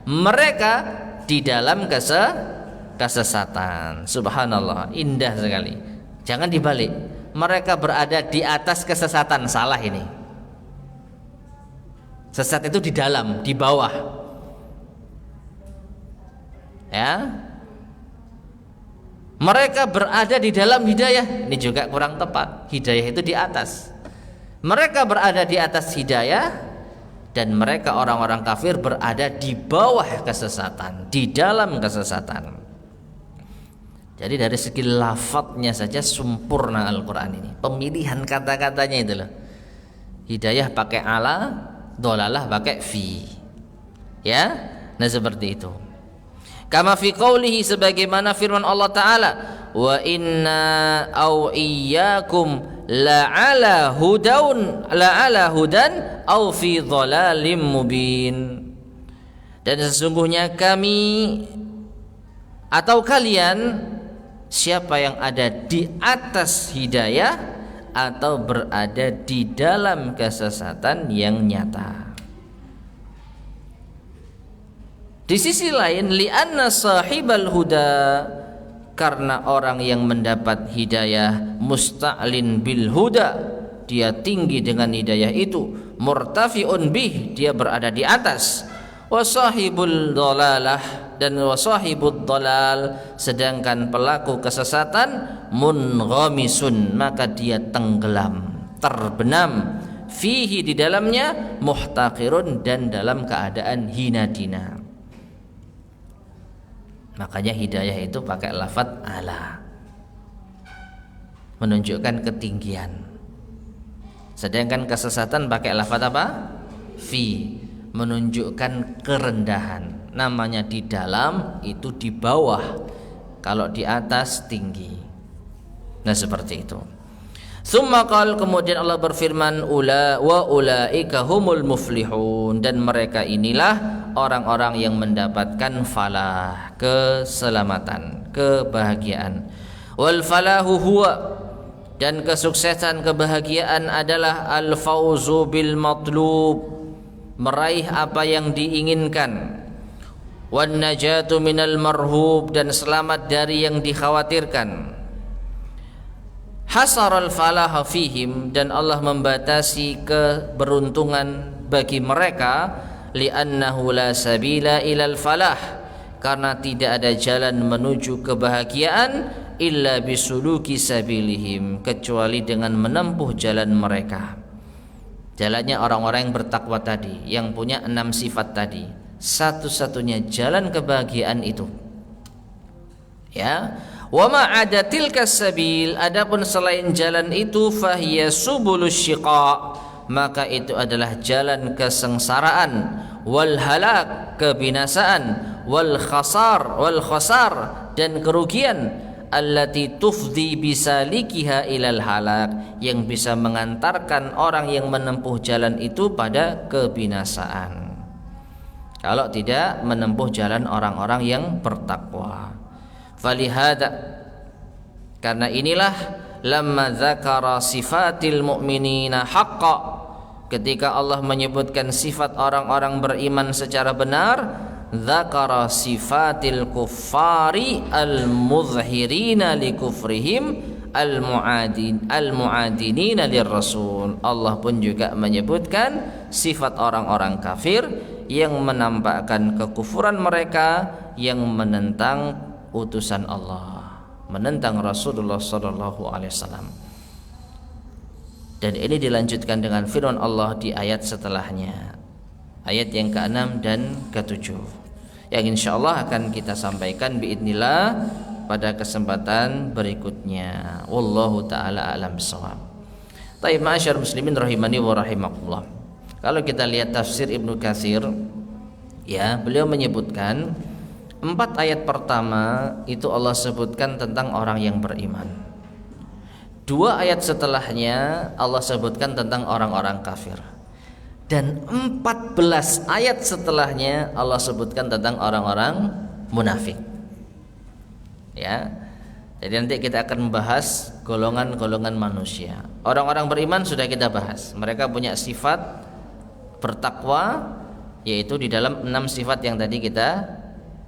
[SPEAKER 1] mereka di dalam kesesatan. Subhanallah, indah sekali. Jangan dibalik, mereka berada di atas kesesatan, salah ini. Sesat itu di dalam, di bawah. Ya. Mereka berada di dalam hidayah, ini juga kurang tepat. Hidayah itu di atas. Mereka berada di atas hidayah, dan mereka orang-orang kafir berada di bawah kesesatan, di dalam kesesatan. Jadi dari segi lafadznya saja sempurna Al-Quran ini. Pemilihan kata-katanya itu loh. Hidayah pakai ala, dhalalah pakai fi. Ya, nah seperti itu. Kama fi qoulihi, sebagaimana firman Allah Ta'ala, wa inna au iyyakum la'ala hudan au fi dhalalim mubin. Dan sesungguhnya kami atau kalian, siapa yang ada di atas hidayah atau berada di dalam kesesatan yang nyata. Di sisi lain, li'anna sahibal huda, karena orang yang mendapat hidayah, musta'lin bil huda, dia tinggi dengan hidayah itu, murtafi'un bih, dia berada di atas, wa sahibul dhalalah, dan wa sahibud dhalal, sedangkan pelaku kesesatan, munghamisun, maka dia tenggelam, terbenam, fihi, di dalamnya, muhtaqirun, dan dalam keadaan hina dina. Makanya hidayah itu pakai lafaz ala, menunjukkan ketinggian. Sedangkan kesesatan pakai lafaz apa? Fi, menunjukkan kerendahan. Namanya di dalam, itu di bawah. Kalau di atas, tinggi. Nah seperti itu. Tsumma qala, kemudian Allah berfirman, wa ulaika humul muflihun, dan mereka inilah orang-orang yang mendapatkan falah, keselamatan, kebahagiaan. Wal falahu huwa, dan kesuksesan, kebahagiaan adalah al fauzu bil matlub, meraih apa yang diinginkan, wan najatu minal marhub, dan selamat dari yang dikhawatirkan. Hasaral falaha fihim, dan Allah membatasi keberuntungan bagi mereka li'annahu la sabila ilal falah, karena tidak ada jalan menuju kebahagiaan illa bisuluki sabilihim, kecuali dengan menempuh jalan mereka. Jalannya orang-orang yang bertakwa tadi, yang punya 6 sifat tadi. Satu-satunya jalan kebahagiaan itu, ya. Wa ma ada tilka sabil, adapun selain jalan itu, fahiya subulus syiqa, maka itu adalah jalan kesengsaraan, wal halak, kebinasaan, wal khasar dan kerugian, allati tufdi bisalikiha ilal halak, yang bisa mengantarkan orang yang menempuh jalan itu pada kebinasaan kalau tidak menempuh jalan orang-orang yang bertakwa. Falihada, karena inilah, lamma dzakara sifatil mu'minina haqqa, ketika Allah menyebutkan sifat orang-orang beriman secara benar, dzakara sifatil kuffari al-mudhhirina li kufrihim al-mu'adinina lirrasul. Allah pun juga menyebutkan sifat orang-orang kafir yang menampakkan kekufuran mereka, yang menentang utusan Allah, menentang Rasulullah sallallahu alaihi wasallam. Dan ini dilanjutkan dengan firman Allah di ayat setelahnya, ayat yang ke-6 dan ke-7, yang insyaallah akan kita sampaikan biidznillah pada kesempatan berikutnya. Wallahu taala alam bissawab. Baik, ma'asyar muslimin rahimani wa rahimakumullah. Kalau kita lihat tafsir Ibnu Katsir, ya, beliau menyebutkan 4 ayat pertama itu Allah sebutkan tentang orang yang beriman. 2 ayat setelahnya Allah sebutkan tentang orang-orang kafir. Dan 14 ayat setelahnya Allah sebutkan tentang orang-orang munafik. Ya. Jadi nanti kita akan membahas golongan-golongan manusia. Orang-orang beriman sudah kita bahas. Mereka punya sifat bertakwa, yaitu di dalam 6 sifat yang tadi kita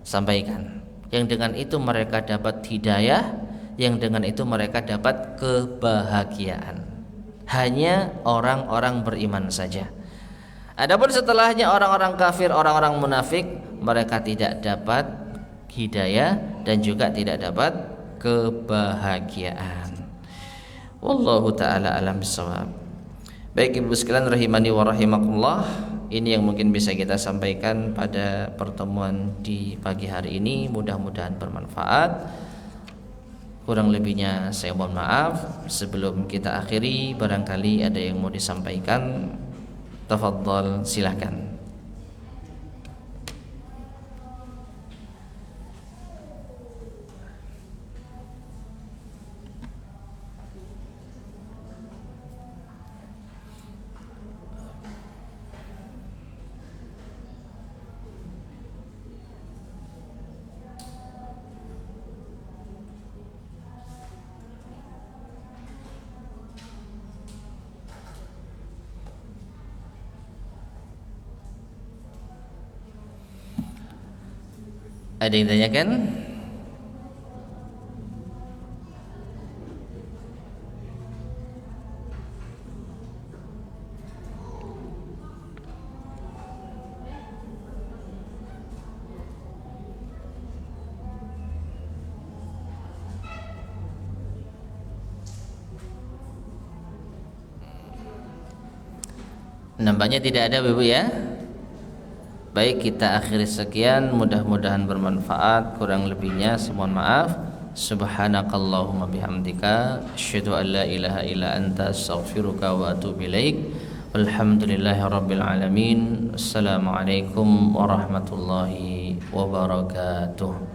[SPEAKER 1] sampaikan, yang dengan itu mereka dapat hidayah, yang dengan itu mereka dapat kebahagiaan. Hanya orang-orang beriman saja. Adapun setelahnya orang-orang kafir, orang-orang munafik, mereka tidak dapat hidayah dan juga tidak dapat kebahagiaan. Wallahu taala alam bissawab. Baik Ibu sekalian rahimani wa rahimakumullah, ini yang mungkin bisa kita sampaikan pada pertemuan di pagi hari ini. Mudah-mudahan bermanfaat. Kurang lebihnya saya mohon maaf. Sebelum kita akhiri, barangkali ada yang mau disampaikan, tafadhal, silakan. Ada yang tanyakan? Nampaknya tidak ada, Ibu ya. Baik, kita akhiri sekian, mudah-mudahan bermanfaat. Kurang lebihnya mohon maaf. Subhanakallahumma bihamdika asyhadu an la ilaha illa anta astaghfiruka wa atubu ilaik. Walhamdulillahirabbil alamin. Assalamualaikum warahmatullahi wabarakatuh.